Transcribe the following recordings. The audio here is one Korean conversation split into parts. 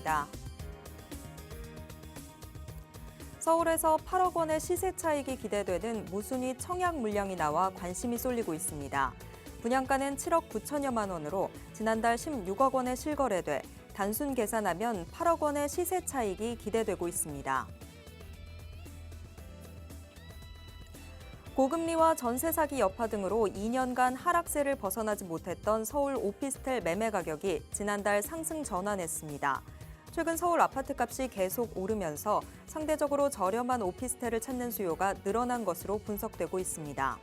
있습니다. 서울에서 8억 원의 시세 차익이 기대되는 무순위 청약 물량이 나와 관심이 쏠리고 있습니다. 분양가는 7억 9천여만 원으로 지난달 16억 원에 실거래돼 단순 계산하면 8억 원의 시세 차익이 기대되고 있습니다. 고금리와 전세 사기 여파 등으로 2년간 하락세를 벗어나지 못했던 서울 오피스텔 매매 가격이 지난달 상승 전환했습니다. 최근 서울 아파트값이 계속 오르면서 상대적으로 저렴한 오피스텔을 찾는 수요가 늘어난 것으로 분석되고 있습니다.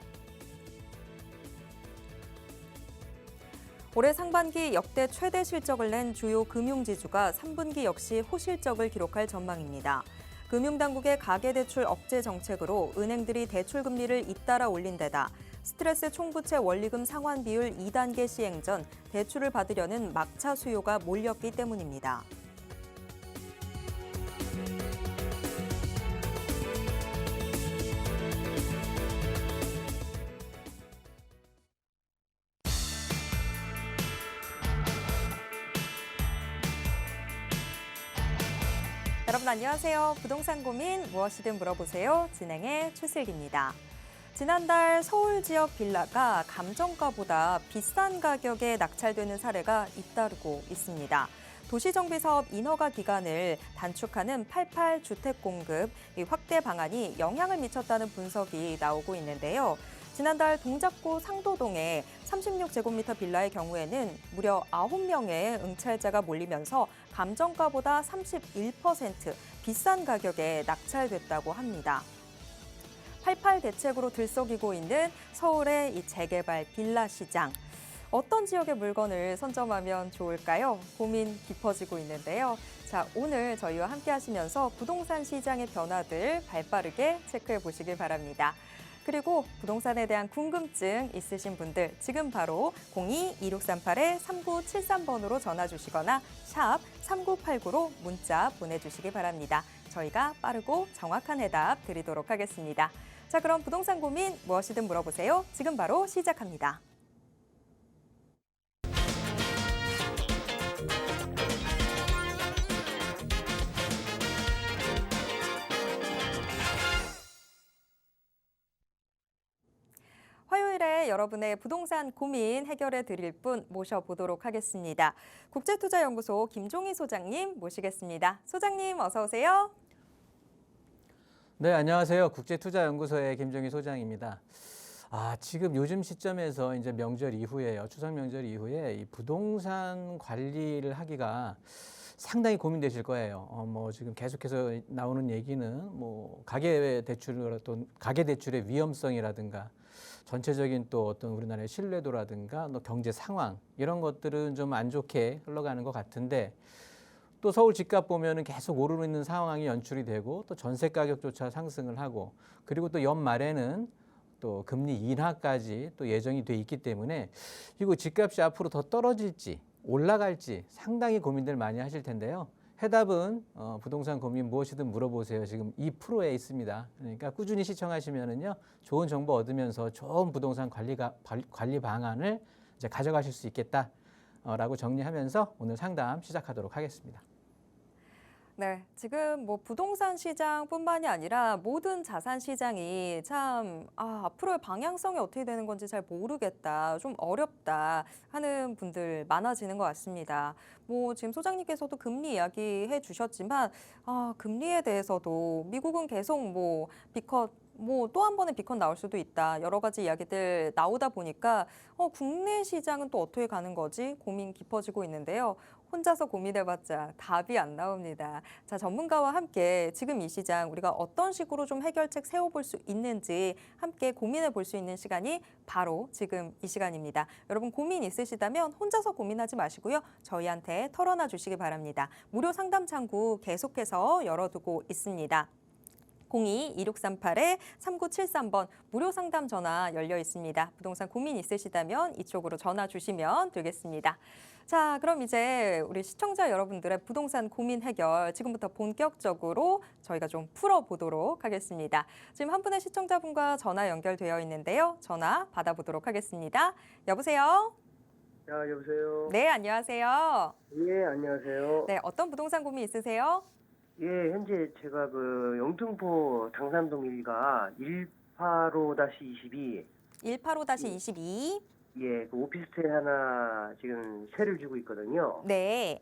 올해 상반기 역대 최대 실적을 낸 주요 금융지주가 3분기 역시 호실적을 기록할 전망입니다. 금융당국의 가계대출 억제 정책으로 은행들이 대출금리를 잇따라 올린 데다 스트레스 총부채 원리금 상환 비율 2단계 시행 전 대출을 받으려는 막차 수요가 몰렸기 때문입니다. 여러분 안녕하세요. 부동산 고민 무엇이든 물어보세요. 진행의 최슬기입니다. 지난달 서울 지역 빌라가 감정가보다 비싼 가격에 낙찰되는 사례가 잇따르고 있습니다. 도시정비사업 인허가 기간을 단축하는 88 주택 공급 확대 방안이 영향을 미쳤다는 분석이 나오고 있는데요. 지난달 동작구 상도동의 36제곱미터 빌라의 경우에는 무려 9명의 응찰자가 몰리면서 감정가보다 31% 비싼 가격에 낙찰됐다고 합니다. 88 대책으로 들썩이고 있는 서울의 이 재개발 빌라 시장. 어떤 지역의 물건을 선점하면 좋을까요? 고민 깊어지고 있는데요. 자, 오늘 저희와 함께 하시면서 부동산 시장의 변화들 발빠르게 체크해 보시길 바랍니다. 그리고 부동산에 대한 궁금증 있으신 분들 지금 바로 02-2638-3973번으로 전화 주시거나 샵 3989로 문자 보내주시기 바랍니다. 저희가 빠르고 정확한 해답 드리도록 하겠습니다. 자, 그럼 부동산 고민 무엇이든 물어보세요. 지금 바로 시작합니다. 화요일에 여러분의 부동산 고민 해결해 드릴 분 모셔보도록 하겠습니다. 국제투자연구소 김종희 소장님 모시겠습니다. 소장님 어서 오세요. 네, 안녕하세요. 국제투자연구소의 김종희 소장입니다. 지금 요즘 시점에서 이제 명절 이후에요. 추석 명절 이후에 이 부동산 관리를 하기가 상당히 고민되실 거예요. 지금 계속해서 나오는 얘기는 가계 대출의 위험성이라든가 전체적인 또 어떤 우리나라의 신뢰도라든가 또 경제 상황 이런 것들은 좀 안 좋게 흘러가는 것 같은데 또 서울 집값 보면은 계속 오르고 있는 상황이 연출이 되고 또 전세 가격조차 상승을 하고 그리고 또 연말에는 또 금리 인하까지 또 예정이 돼 있기 때문에 이거 집값이 앞으로 더 떨어질지 올라갈지 상당히 고민들 많이 하실 텐데요. 해답은 부동산 고민 무엇이든 물어보세요. 지금 2%에 있습니다. 그러니까 꾸준히 시청하시면은요 좋은 정보 얻으면서 좋은 부동산 관리 방안을 이제 가져가실 수 있겠다라고 정리하면서 오늘 상담 시작하도록 하겠습니다. 네, 지금 부동산 시장뿐만이 아니라 모든 자산 시장이 참 앞으로의 방향성이 어떻게 되는 건지 잘 모르겠다, 좀 어렵다 하는 분들 많아지는 것 같습니다. 지금 소장님께서도 금리 이야기해 주셨지만 금리에 대해서도 미국은 계속 비컷 또 한 번의 비컨 나올 수도 있다. 여러 가지 이야기들 나오다 보니까 국내 시장은 또 어떻게 가는 거지? 고민 깊어지고 있는데요. 혼자서 고민해봤자 답이 안 나옵니다. 자, 전문가와 함께 지금 이 시장 우리가 어떤 식으로 좀 해결책 세워볼 수 있는지 함께 고민해 볼 수 있는 시간이 바로 지금 이 시간입니다. 여러분 고민 있으시다면 혼자서 고민하지 마시고요. 저희한테 털어놔 주시기 바랍니다. 무료 상담 창구 계속해서 열어두고 있습니다. 02-2638-3973번 무료 상담 전화 열려 있습니다. 부동산 고민 있으시다면 이쪽으로 전화 주시면 되겠습니다. 자, 그럼 이제 우리 시청자 여러분들의 부동산 고민 해결 지금부터 본격적으로 저희가 좀 풀어보도록 하겠습니다. 지금 한 분의 시청자분과 전화 연결되어 있는데요. 전화 받아보도록 하겠습니다. 여보세요? 여보세요. 네, 안녕하세요. 예, 안녕하세요. 네, 어떤 부동산 고민 있으세요? 예, 현재 제가 그 영등포 당산동 일가 185-22, 185-22. 예, 그 오피스텔 하나 지금 세를 주고 있거든요. 네.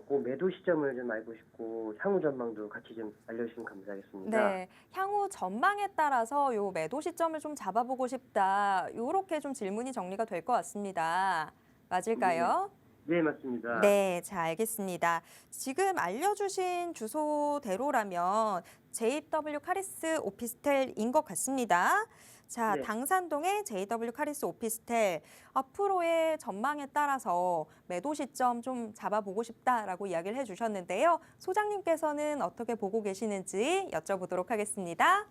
그 매도 시점을 좀 알고 싶고 향후 전망도 같이 좀 알려주시면 감사하겠습니다. 네, 향후 전망에 따라서 요 매도 시점을 좀 잡아보고 싶다. 요렇게 좀 질문이 정리가 될 것 같습니다. 맞을까요? 네, 맞습니다. 네, 자, 알겠습니다. 지금 알려주신 주소대로라면 JW 카리스 오피스텔인 것 같습니다. 자, 네. 당산동의 JW 카리스 오피스텔 앞으로의 전망에 따라서 매도 시점 좀 잡아보고 싶다라고 이야기를 해주셨는데요. 소장님께서는 어떻게 보고 계시는지 여쭤보도록 하겠습니다.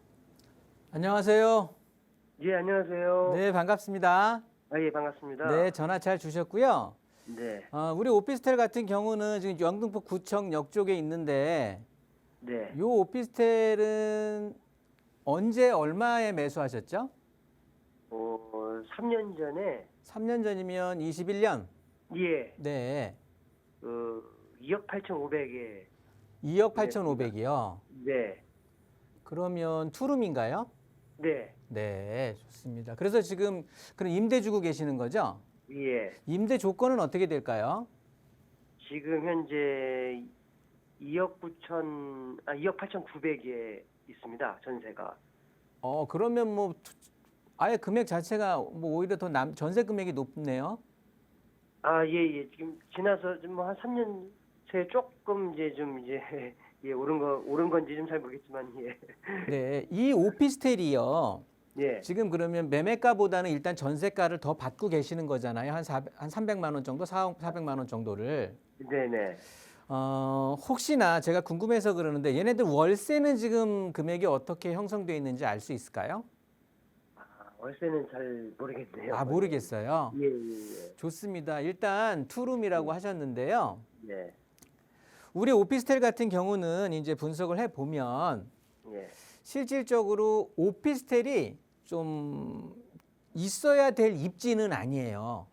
안녕하세요. 예, 안녕하세요. 네, 반갑습니다. 예, 반갑습니다. 네, 전화 잘 주셨고요. 네, 우리 오피스텔 같은 경우는 지금 영등포 구청역 쪽에 있는데 네. 이 오피스텔은 언제 얼마에 매수하셨죠? 3년 전에 3년 전이면 21년. 예, 네. 2억 8,500에 2억 8,500이요. 네, 그러면 투룸인가요? 네, 네, 좋습니다. 그래서 지금 그럼 임대 주고 계시는 거죠? 예. 임대 조건은 어떻게 될까요? 지금 현재 2억 8,900에 있습니다. 전세가. 그러면 뭐 아예 금액 자체가 뭐 오히려 더 전세 금액이 높네요. 예, 예. 지금 지나서 좀 한 3년 새 조금 예, 오른 건지 좀 잘 모르겠지만 예. 네, 이 오피스텔이요. 예. 지금 그러면 매매가보다는 일단 전세가를 더 받고 계시는 거잖아요. 한 300만 원 정도, 400만 원 정도를. 네, 네. 혹시나 제가 궁금해서 그러는데 얘네들 월세는 지금 금액이 어떻게 형성되어 있는지 알 수 있을까요? 월세는 잘 모르겠네요. 모르겠어요. 예, 예, 예. 좋습니다. 일단 투룸이라고 하셨는데요. 네. 우리 오피스텔 같은 경우는 이제 분석을 해 보면 예. 실질적으로 오피스텔이 좀 있어야 될 입지는 아니에요.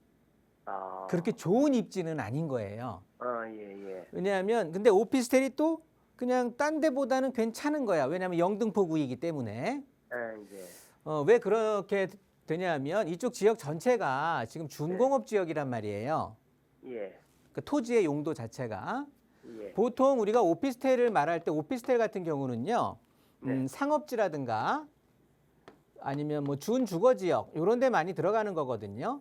그렇게 좋은 입지는 아닌 거예요. 예, 예. 왜냐하면 근데 오피스텔이 또 그냥 딴 데보다는 괜찮은 거야. 왜냐하면 영등포구이기 때문에. 예. 왜 그렇게 되냐면 이쪽 지역 전체가 지금 준공업 지역이란 말이에요. 예. 그 토지의 용도 자체가. 예. 보통 우리가 오피스텔을 말할 때 오피스텔 같은 경우는요. 네. 상업지라든가 아니면 뭐 준주거 지역 이런 데 많이 들어가는 거거든요.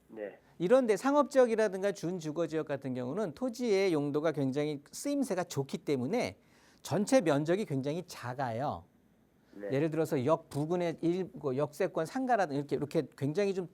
네. 이런 데 상업 지역이라든가 준주거 지역 같은 경우는 토지의 용도가 굉장히 쓰임새가 좋기 때문에 전체 면적이 굉장히 작아요. 네. 예를 들어서 역 부근의 역세권 상가라든가 이렇게 굉장히 좀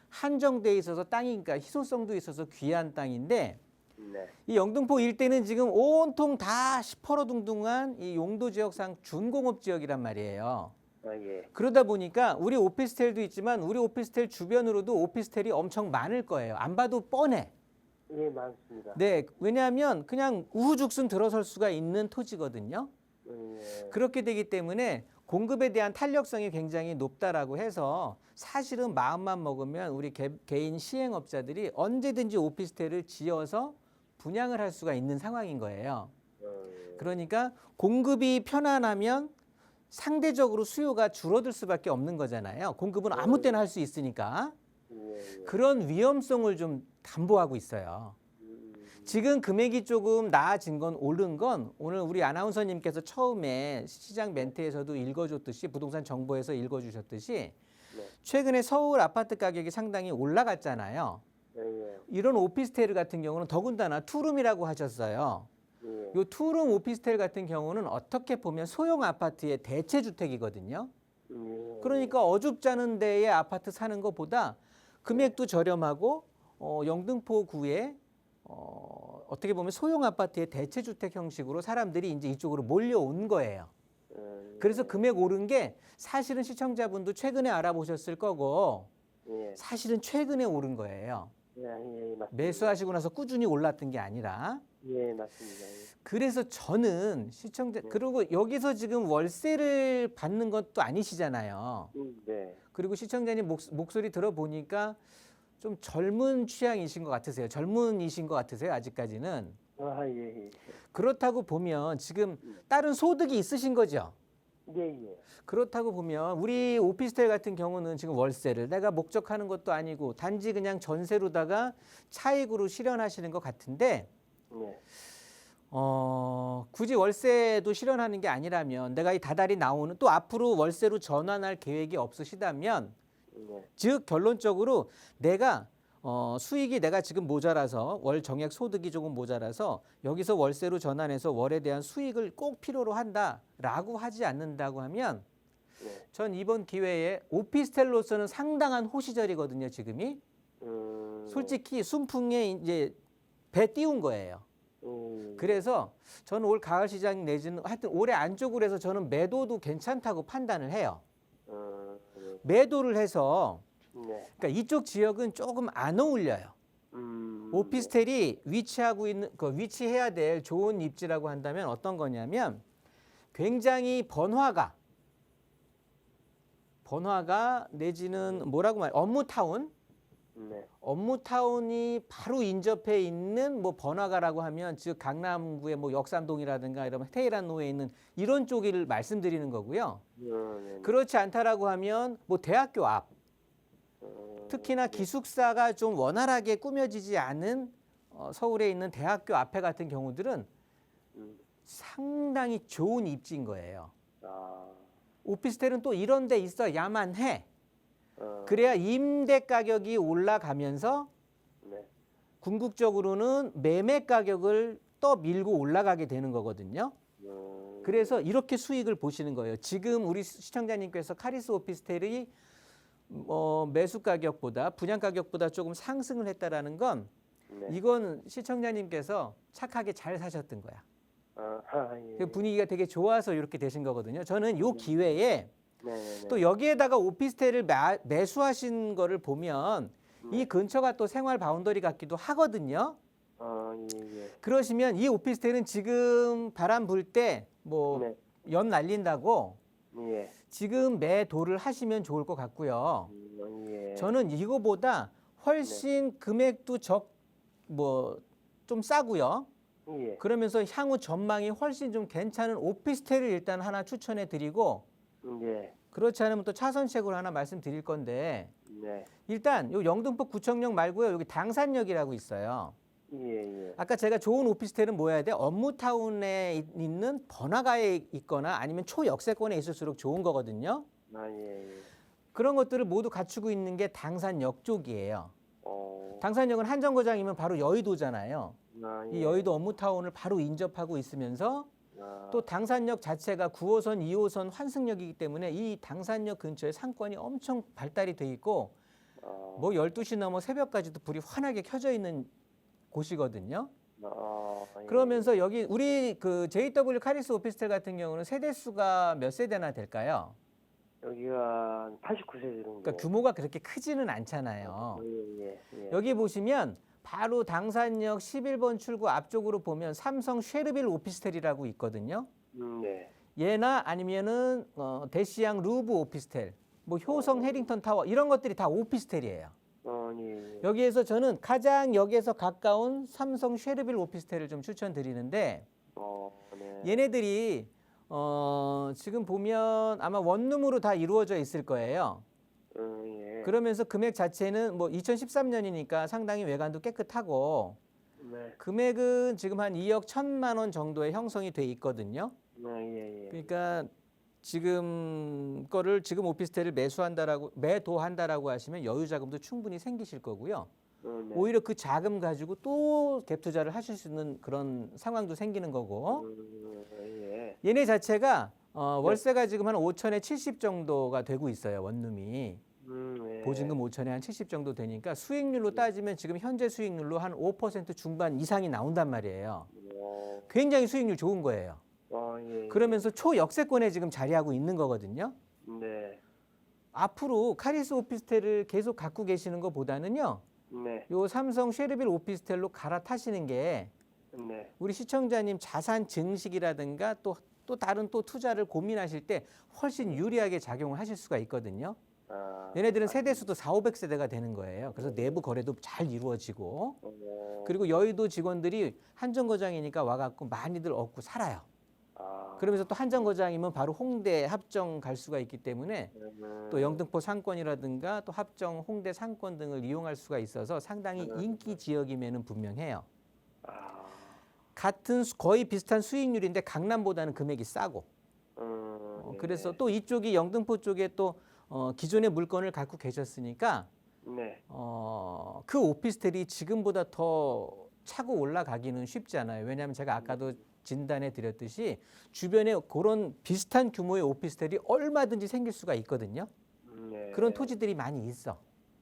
한정돼 있어서 땅이니까 희소성도 있어서 귀한 땅인데 네. 이 영등포 일대는 지금 온통 다 시퍼러둥둥한 이 용도 지역상 준공업 지역이란 말이에요. 예. 그러다 보니까 우리 오피스텔도 있지만 우리 오피스텔 주변으로도 오피스텔이 엄청 많을 거예요. 안 봐도 뻔해. 예, 많습니다. 네, 왜냐하면 그냥 우후죽순 들어설 수가 있는 토지거든요. 예. 그렇게 되기 때문에 공급에 대한 탄력성이 굉장히 높다라고 해서 사실은 마음만 먹으면 우리 개인 시행업자들이 언제든지 오피스텔을 지어서 분양을 할 수가 있는 상황인 거예요. 그러니까 공급이 편안하면 상대적으로 수요가 줄어들 수밖에 없는 거잖아요. 공급은 아무 때나 할 수 있으니까. 예. 그런 위험성을 좀 담보하고 있어요. 지금 금액이 조금 나아진 건 오른 건 오늘 우리 아나운서님께서 처음에 시장 멘트에서도 읽어줬듯이 부동산 정보에서 읽어주셨듯이 최근에 서울 아파트 가격이 상당히 올라갔잖아요. 예. 이런 오피스텔 같은 경우는 더군다나 투룸이라고 하셨어요. 예. 요 투룸 오피스텔 같은 경우는 어떻게 보면 소형 아파트의 대체 주택이거든요. 예. 그러니까 어줍잖은 데에 아파트 사는 것보다 금액도 저렴하고 영등포구에 어떻게 보면 소형 아파트의 대체 주택 형식으로 사람들이 이제 이쪽으로 몰려온 거예요. 그래서 금액 오른 게 사실은 시청자분도 최근에 알아보셨을 거고 예. 사실은 최근에 오른 거예요. 예, 맞습니다. 매수하시고 나서 꾸준히 올랐던 게 아니라. 예, 맞습니다. 그래서 저는 시청자 그리고 여기서 지금 월세를 받는 것도 아니시잖아요. 네. 그리고 시청자님 목소리 들어보니까 좀 젊은 취향이신 것 같으세요? 젊은이신 것 같으세요? 아직까지는. 아, 예, 예. 그렇다고 보면 지금 다른 소득이 있으신 거죠? 예, 예. 그렇다고 보면 우리 오피스텔 같은 경우는 지금 월세를 내가 목적하는 것도 아니고 단지 그냥 전세로다가 차익으로 실현하시는 것 같은데 네. 굳이 월세도 실현하는 게 아니라면 내가 이 다달이 나오는 또 앞으로 월세로 전환할 계획이 없으시다면 네. 즉 결론적으로 내가 수익이 내가 지금 모자라서 월 정액 소득이 조금 모자라서 여기서 월세로 전환해서 월에 대한 수익을 꼭 필요로 한다라고 하지 않는다고 하면 네. 전 이번 기회에 오피스텔로서는 상당한 호시절이거든요. 지금이 솔직히 순풍에 이제 배 띄운 거예요. 그래서 저는 올 가을 시장 내지는 하여튼 올해 안쪽으로 해서 저는 매도도 괜찮다고 판단을 해요. 네. 매도를 해서 네. 그러니까 이쪽 지역은 조금 안 어울려요. 오피스텔이 위치하고 있는 그 위치해야 될 좋은 입지라고 한다면 어떤 거냐면 굉장히 번화가 내지는 뭐라고 말 업무타운 네. 업무타운이 바로 인접해 있는 뭐 번화가라고 하면 즉 강남구의 뭐 역삼동이라든가 이런 테헤란로에 있는 이런 쪽을 말씀드리는 거고요. 네. 그렇지 않다라고 하면 뭐 대학교 앞 특히나 기숙사가 좀 원활하게 꾸며지지 않은 서울에 있는 대학교 앞에 같은 경우들은 상당히 좋은 입지인 거예요. 아, 오피스텔은 또 이런 데 있어야만 해. 그래야 임대 가격이 올라가면서 네. 궁극적으로는 매매 가격을 떠밀고 올라가게 되는 거거든요. 그래서 이렇게 수익을 보시는 거예요. 지금 우리 시청자님께서 카리스 오피스텔이 매수 가격보다 분양 가격보다 조금 상승을 했다라는 건 네. 이건 시청자님께서 착하게 잘 사셨던 거야. 아, 예. 그 분위기가 되게 좋아서 이렇게 되신 거거든요. 저는 이 기회에 네. 또 여기에다가 오피스텔을 매수하신 거를 보면 이 근처가 또 생활 바운더리 같기도 하거든요. 아, 예. 그러시면 이 오피스텔은 지금 바람 불 때 뭐 네. 연 날린다고 예. 지금 매도를 하시면 좋을 것 같고요. 예. 저는 이거보다 훨씬 금액도 좀 싸고요. 예. 그러면서 향후 전망이 훨씬 좀 괜찮은 오피스텔을 일단 하나 추천해 드리고 예. 그렇지 않으면 또 차선책으로 하나 말씀드릴 건데 네. 일단 요 영등포 구청역 말고요. 여기 당산역이라고 있어요. 예. 아까 제가 좋은 오피스텔은 뭐 해야 돼? 업무타운에 있는 번화가에 있거나 아니면 초역세권에 있을수록 좋은 거거든요. 아, 예. 그런 것들을 모두 갖추고 있는 게 당산역 쪽이에요. 당산역은 한정거장이면 바로 여의도잖아요. 아, 이 여의도 업무타운을 바로 인접하고 있으면서 또 당산역 자체가 9호선, 2호선 환승역이기 때문에 이 당산역 근처에 상권이 엄청 발달이 돼 있고 뭐 12시 넘어 새벽까지도 불이 환하게 켜져 있는 곳이거든요. 예. 그러면서 여기 우리 그 JW 카리스 오피스텔 같은 경우는 세대 수가 몇 세대나 될까요? 여기가 89세대 정도. 그러니까 규모가 그렇게 크지는 않잖아요. 예. 여기 보시면 바로 당산역 11번 출구 앞쪽으로 보면 삼성 쉐르빌 오피스텔이라고 있거든요. 네. 얘나 아니면은 대시양 루브 오피스텔, 뭐 효성 해링턴 타워 이런 것들이 다 오피스텔이에요. 예. 여기에서 저는 가장 역에서 가까운 삼성 쉐르빌 오피스텔을 좀 추천드리는데 네. 얘네들이 지금 보면 아마 원룸으로 다 이루어져 있을 거예요. 예. 그러면서 금액 자체는 뭐 2013년이니까 상당히 외관도 깨끗하고 네. 금액은 지금 한 2억 1천만 원 정도의 형성이 돼 있거든요. 예. 그러니까 지금 거를 지금 오피스텔을 매도한다라고 하시면 여유 자금도 충분히 생기실 거고요. 네. 오히려 그 자금 가지고 또 갭 투자를 하실 수 있는 그런 상황도 생기는 거고. 예. 얘네 자체가 월세가 지금 한 5천에 70 정도가 되고 있어요. 원룸이. 예. 보증금 5천에 한 70 정도 되니까 수익률로 따지면 지금 현재 수익률로 한 5% 중반 이상이 나온단 말이에요. 굉장히 수익률 좋은 거예요. 예. 그러면서 초역세권에 지금 자리하고 있는 거거든요. 네. 앞으로 카리스 오피스텔을 계속 갖고 계시는 것보다는요. 네. 요 삼성 쉐르빌 오피스텔로 갈아타시는 게 네. 우리 시청자님 자산 증식이라든가 또 다른 또 투자를 고민하실 때 훨씬 유리하게 작용을 하실 수가 있거든요. 얘네들은 세대 수도 4,500세대가 되는 거예요. 그래서 내부 거래도 잘 이루어지고 그리고 여의도 직원들이 한정거장이니까 와갖고 많이들 얻고 살아요. 그러면서 또 한정거장이면 바로 홍대 합정 갈 수가 있기 때문에 또 영등포 상권이라든가 또 합정 홍대 상권 등을 이용할 수가 있어서 상당히 인기 지역임에는 분명해요. 같은 거의 비슷한 수익률인데 강남보다는 금액이 싸고 그래서 또 이쪽이 영등포 쪽에 또 기존의 물건을 갖고 계셨으니까 네. 그 오피스텔이 지금보다 더 차고 올라가기는 쉽지 않아요. 왜냐하면 제가 아까도 진단해 드렸듯이 주변에 그런 비슷한 규모의 오피스텔이 얼마든지 생길 수가 있거든요. 네. 그런 토지들이 많이 있어.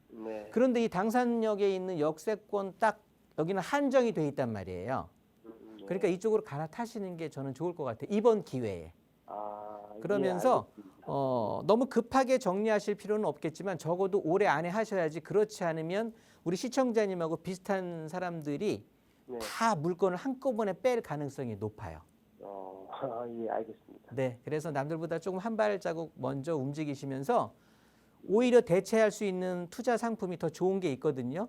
네. 그런데 이 당산역에 있는 역세권 딱 여기는 한정이 돼 있단 말이에요. 네. 그러니까 이쪽으로 갈아타시는 게 저는 좋을 것 같아요. 이번 기회에. 예, 그러면서 알겠습니다. 너무 급하게 정리하실 필요는 없겠지만 적어도 올해 안에 하셔야지. 그렇지 않으면 우리 시청자님하고 비슷한 사람들이 네. 다 물건을 한꺼번에 뺄 가능성이 높아요. 예, 알겠습니다. 네, 그래서 남들보다 조금 한 발자국 먼저 움직이시면서 오히려 대체할 수 있는 투자 상품이 더 좋은 게 있거든요.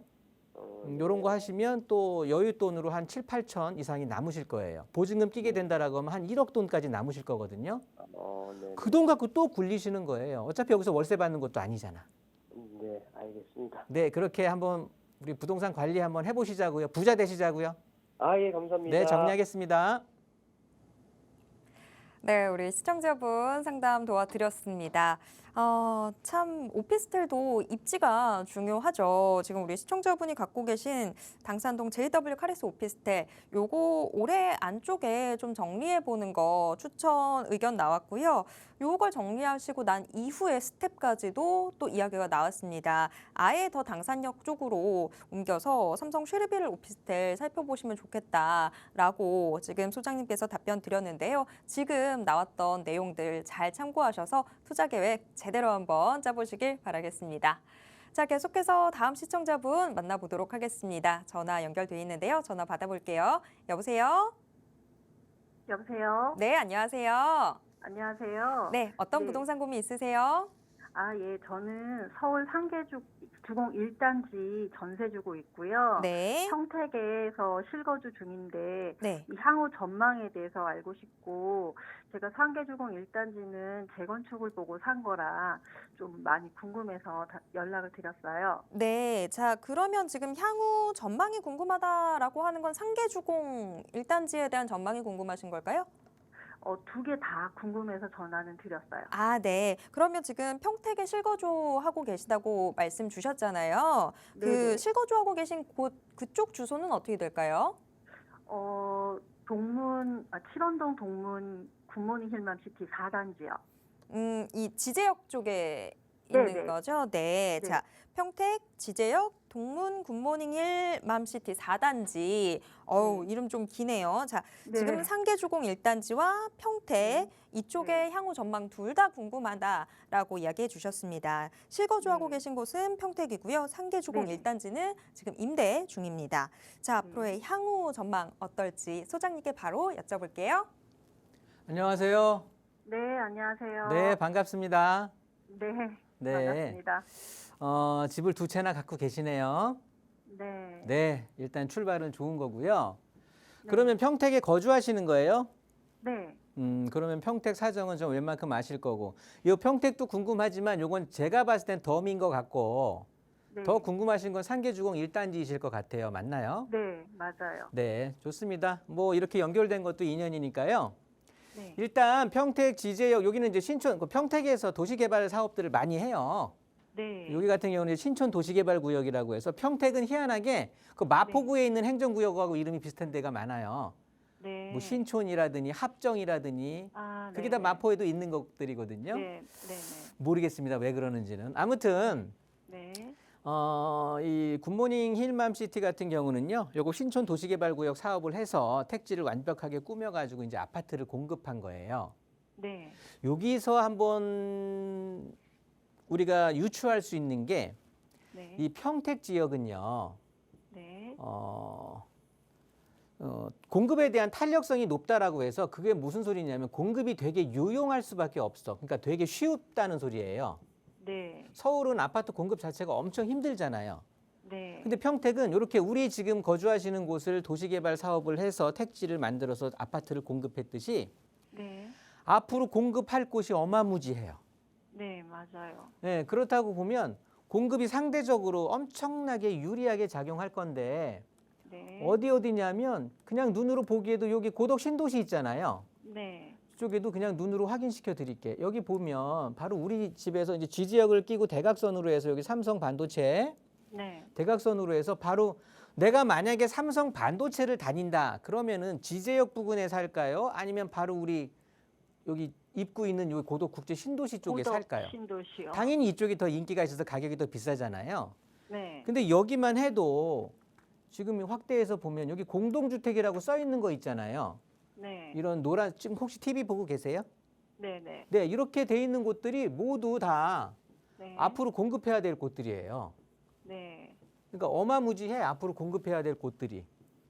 이런 거 하시면 또 여윳돈으로 한 7, 8천 이상이 남으실 거예요. 보증금 끼게 된다라고 하면 한 1억 돈까지 남으실 거거든요. 네. 그 돈 갖고 또 굴리시는 거예요. 어차피 여기서 월세 받는 것도 아니잖아. 네, 알겠습니다. 네, 그렇게 한번 우리 부동산 관리 한번 해보시자고요. 부자 되시자고요. 예, 감사합니다. 네, 정리하겠습니다. 네, 우리 시청자분 상담 도와드렸습니다. 참 오피스텔도 입지가 중요하죠. 지금 우리 시청자분이 갖고 계신 당산동 JW 카리스 오피스텔 요거 올해 안쪽에 좀 정리해 보는 거 추천 의견 나왔고요. 요걸 정리하시고 난 이후의 스텝까지도 또 이야기가 나왔습니다. 아예 더 당산역 쪽으로 옮겨서 삼성 쉐리빌 오피스텔 살펴보시면 좋겠다라고 지금 소장님께서 답변 드렸는데요. 지금 나왔던 내용들 잘 참고하셔서 투자 계획 제대로 한번 짜보시길 바라겠습니다. 자, 계속해서 다음 시청자분 만나보도록 하겠습니다. 전화 연결돼 있는데요. 전화 받아볼게요. 여보세요? 여보세요? 네, 안녕하세요. 안녕하세요. 네, 어떤 네. 부동산 고민 있으세요? 예, 저는 서울 상계주공 1단지 전세 주고 있고요. 네. 평택에서 실거주 중인데 네. 이 향후 전망에 대해서 알고 싶고 제가 상계주공 1단지는 재건축을 보고 산 거라 좀 많이 궁금해서 연락을 드렸어요. 네. 자, 그러면 지금 향후 전망이 궁금하다라고 하는 건 상계주공 1단지에 대한 전망이 궁금하신 걸까요? 두 개 다 궁금해서 전화는 드렸어요. 아, 네. 그러면 지금 평택에 실거주하고 계시다고 말씀 주셨잖아요. 그 네네. 실거주하고 계신 곳 그쪽 주소는 어떻게 될까요? 칠원동 동문 굿모닝 힐맘시티 4단지요. 이 지제역 쪽에 있는 네네. 거죠? 네. 네. 자, 평택 지제역 동문 굿모닝 힐 맘시티 4단지. 어우, 이름 좀 기네요. 자, 네. 지금 상계주공 1단지와 평택 이쪽의 향후 전망 둘 다 궁금하다라고 이야기해 주셨습니다. 실거주하고 네. 계신 곳은 평택이고요. 상계주공 네. 1단지는 지금 임대 중입니다. 자, 앞으로의 향후 전망 어떨지 소장님께 바로 여쭤볼게요. 안녕하세요. 네, 안녕하세요. 네, 반갑습니다. 네, 네. 반갑습니다. 집을 두 채나 갖고 계시네요. 네. 네, 일단 출발은 좋은 거고요. 네. 그러면 평택에 거주하시는 거예요? 네. 그러면 평택 사정은 좀 웬만큼 아실 거고. 이 평택도 궁금하지만 요건 제가 봤을 땐 덤인 것 같고 네. 더 궁금하신 건 상계주공 1단지이실 것 같아요. 맞나요? 네, 맞아요. 네, 좋습니다. 뭐 이렇게 연결된 것도 인연이니까요. 네. 일단 평택 지제역 여기는 이제 신촌 평택에서 도시개발 사업들을 많이 해요. 네. 여기 같은 경우는 신촌 도시개발구역이라고 해서 평택은 희한하게 그 마포구에 있는 행정구역하고 이름이 비슷한 데가 많아요. 네. 뭐 신촌이라더니 합정이라더니 그게 다 네. 마포에도 있는 것들이거든요. 네, 네, 네. 모르겠습니다. 왜 그러는지는. 아무튼 네. 이 굿모닝 힐맘시티 같은 경우는요. 요거 신촌 도시개발구역 사업을 해서 택지를 완벽하게 꾸며가지고 이제 아파트를 공급한 거예요. 네. 여기서 한번 우리가 유추할 수 있는 게 네. 이 평택 지역은요. 네. 공급에 대한 탄력성이 높다라고 해서 그게 무슨 소리냐면 공급이 되게 유용할 수밖에 없어. 그러니까 되게 쉽다는 소리예요. 네. 서울은 아파트 공급 자체가 엄청 힘들잖아요. 네. 근데 평택은 이렇게 우리 지금 거주하시는 곳을 도시개발 사업을 해서 택지를 만들어서 아파트를 공급했듯이 네. 앞으로 공급할 곳이 어마무지해요. 네, 맞아요. 네, 그렇다고 보면 공급이 상대적으로 엄청나게 유리하게 작용할 건데 네. 어디냐면 그냥 눈으로 보기에도 여기 고덕 신도시 있잖아요. 네. 쪽에도 그냥 눈으로 확인시켜 드릴게요. 여기 보면 바로 우리 집에서 이제 G지역을 끼고 대각선으로 해서 여기 삼성 반도체 네. 대각선으로 해서 바로 내가 만약에 삼성 반도체를 다닌다 그러면은 G지역 부근에 살까요? 아니면 바로 우리 여기 입구 있는 여기 고덕 국제 신도시 쪽에 고덕 살까요? 신도시요. 당연히 이쪽이 더 인기가 있어서 가격이 더 비싸잖아요. 네. 근데 여기만 해도 지금 확대해서 보면 여기 공동주택이라고 써 있는 거 있잖아요. 네. 이런 노란 지금 혹시 TV 보고 계세요? 네, 네. 네, 이렇게 돼 있는 곳들이 모두 다 네. 앞으로 공급해야 될 곳들이에요. 네. 그러니까 어마무지해 앞으로 공급해야 될 곳들이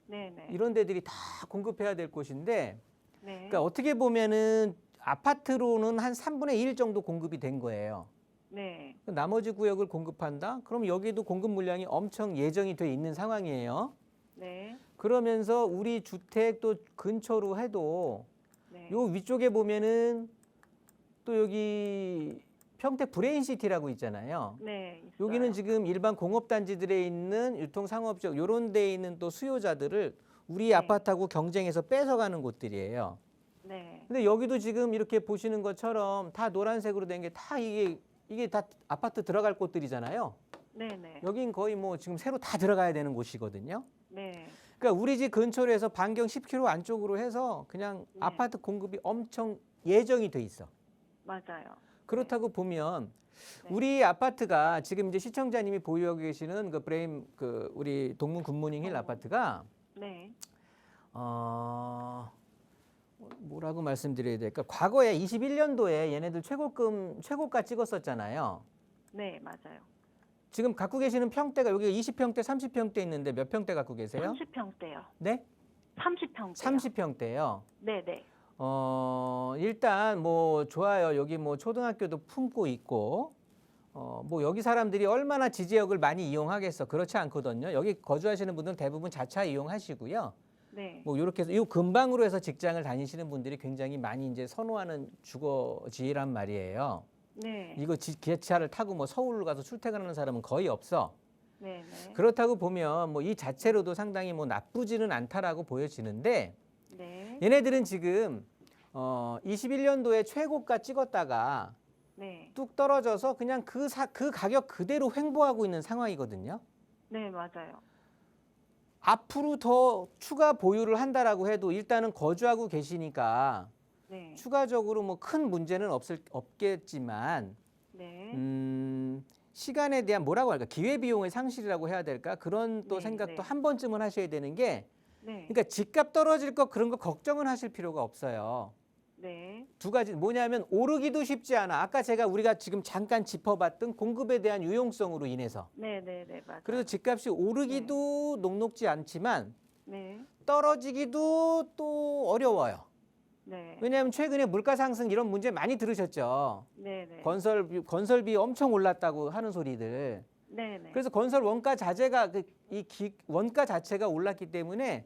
네, 네. 이런 데들이 다 공급해야 될 곳인데 네. 그러니까 어떻게 보면은 아파트로는 한 3분의 1 정도 공급이 된 거예요. 네. 나머지 구역을 공급한다? 그럼 여기도 공급 물량이 엄청 예정이 돼 있는 상황이에요. 네. 그러면서 우리 주택 또 근처로 해도 네. 요 위쪽에 보면은 또 여기 평택 브레인시티라고 있잖아요. 네. 있어요. 여기는 지금 일반 공업단지들에 있는 유통상업적 요런 데에 있는 또 수요자들을 우리 아파트하고 경쟁해서 뺏어가는 곳들이에요. 네. 근데 여기도 지금 이렇게 보시는 것처럼 다 노란색으로 된 게 다 이게 다 아파트 들어갈 곳들이잖아요. 네, 네. 여긴 거의 뭐 지금 새로 다 들어가야 되는 곳이거든요. 네. 그러니까 우리 집 근처로 해서 반경 10km 안쪽으로 해서 그냥 네. 아파트 공급이 엄청 예정이 돼 있어. 맞아요. 그렇다고 보면 네. 우리 아파트가 지금 이제 시청자님이 보유하고 계시는 우리 동문 굿모닝 힐 아파트가 네. 뭐라고 말씀드려야 될까? 과거에 21년도에 얘네들 최고가 찍었었잖아요. 네, 맞아요. 지금 갖고 계시는 평대가 여기 20평대, 30평대 있는데 몇 평대 갖고 계세요? 30평대요. 네? 30평대요. 30평대요. 네, 네. 일단 뭐 좋아요. 여기 뭐 초등학교도 품고 있고 뭐 여기 사람들이 얼마나 지지역을 많이 이용하겠어. 그렇지 않거든요. 여기 거주하시는 분들은 대부분 자차 이용하시고요. 네. 뭐 이렇게 해서 이 근방으로 해서 직장을 다니시는 분들이 굉장히 많이 이제 선호하는 주거지란 말이에요. 네. 이거 기차를 타고 뭐 서울로 가서 출퇴근하는 사람은 거의 없어. 네, 네. 그렇다고 보면 뭐 이 자체로도 상당히 뭐 나쁘지는 않다라고 보여지는데 네. 얘네들은 지금 21년도에 최고가 찍었다가 네. 뚝 떨어져서 그냥 그 가격 그대로 횡보하고 있는 상황이거든요. 네, 맞아요. 앞으로 더 추가 보유를 한다라고 해도 일단은 거주하고 계시니까 네. 추가적으로 뭐 큰 문제는 없겠지만 네. 시간에 대한 뭐라고 할까 기회비용의 상실이라고 해야 될까 그런 또 네, 생각도 네. 한 번쯤은 하셔야 되는 게 네. 그러니까 집값 떨어질 거 그런 거 걱정은 하실 필요가 없어요. 네. 두 가지 뭐냐면 오르기도 쉽지 않아. 아까 우리가 지금 잠깐 짚어봤던 공급에 대한 유용성으로 인해서. 네, 네, 네, 맞아요. 그래서 집값이 오르기도 녹록지 않지만 네. 떨어지기도 또 어려워요. 네. 왜냐하면 최근에 물가 상승 이런 문제 많이 들으셨죠. 네, 네. 건설비 엄청 올랐다고 하는 소리들. 네, 네. 그래서 건설 원가 자재가 원가 자체가 올랐기 때문에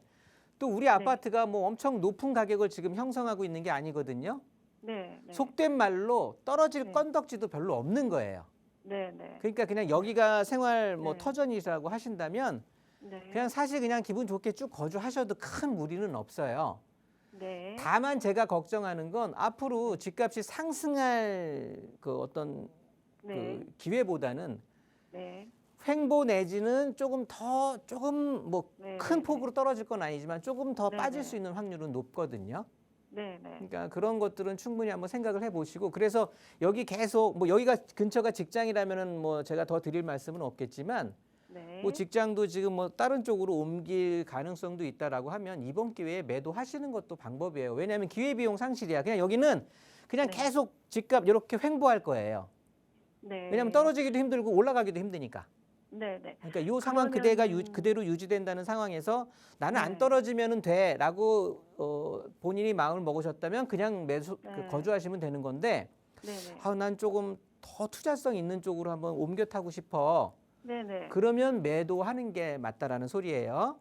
또 우리 아파트가 뭐 엄청 높은 가격을 지금 형성하고 있는 게 아니거든요. 네, 네. 속된 말로 떨어질 네. 건덕지도 별로 없는 거예요. 네, 네. 그러니까 그냥 여기가 생활 뭐 네. 터전이라고 하신다면 네. 그냥 사실 그냥 기분 좋게 쭉 거주하셔도 큰 무리는 없어요. 네. 다만 제가 걱정하는 건 앞으로 집값이 상승할 그 어떤 네. 그 기회보다는 네. 횡보 내지는 조금 뭐 네, 큰 네, 폭으로 떨어질 건 아니지만 조금 더 네, 빠질 네. 수 있는 확률은 높거든요. 네, 네. 그러니까 그런 것들은 충분히 한번 생각을 해보시고 그래서 여기 계속 뭐 여기가 근처가 직장이라면은 뭐 제가 더 드릴 말씀은 없겠지만 네. 뭐 직장도 지금 뭐 다른 쪽으로 옮길 가능성도 있다라고 하면 이번 기회에 매도하시는 것도 방법이에요. 왜냐하면 기회비용 상실이야. 그냥 여기는 그냥 네. 계속 집값 이렇게 횡보할 거예요. 네. 왜냐하면 떨어지기도 힘들고 올라가기도 힘드니까. 네, 네. 그러니까 이 상황 그대로 유지된다는 상황에서 나는 안 네. 떨어지면 돼라고 본인이 마음을 먹으셨다면 그냥 네. 거주하시면 되는 건데 네, 네. 난 조금 더 투자성 있는 쪽으로 한번 옮겨 타고 싶어. 네네. 그러면 매도하는 게 맞다라는 소리예요.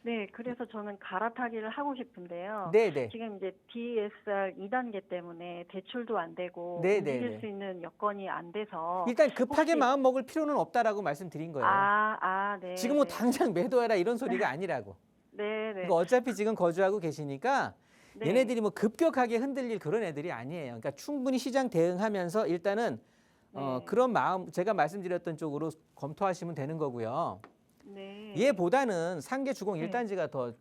네, 그래서 저는 갈아타기를 하고 싶은데요. 네네. 지금 이제 DSR 2단계 때문에 대출도 안 되고 네네네. 움직일 수 있는 여건이 안 돼서 일단 급하게 혹시- 마음 먹을 필요는 없다라고 말씀드린 거예요. 네. 지금 뭐 네. 당장 매도해라 이런 소리가 아니라고. 네네. 그러니까 어차피 지금 거주하고 계시니까 네. 얘네들이 뭐 급격하게 흔들릴 그런 애들이 아니에요. 그러니까 충분히 시장 대응하면서 일단은 네. 그런 마음 제가 말씀드렸던 쪽으로 검토하시면 되는 거고요. 네. 얘보다는 상계 주공 네. 1단지가 더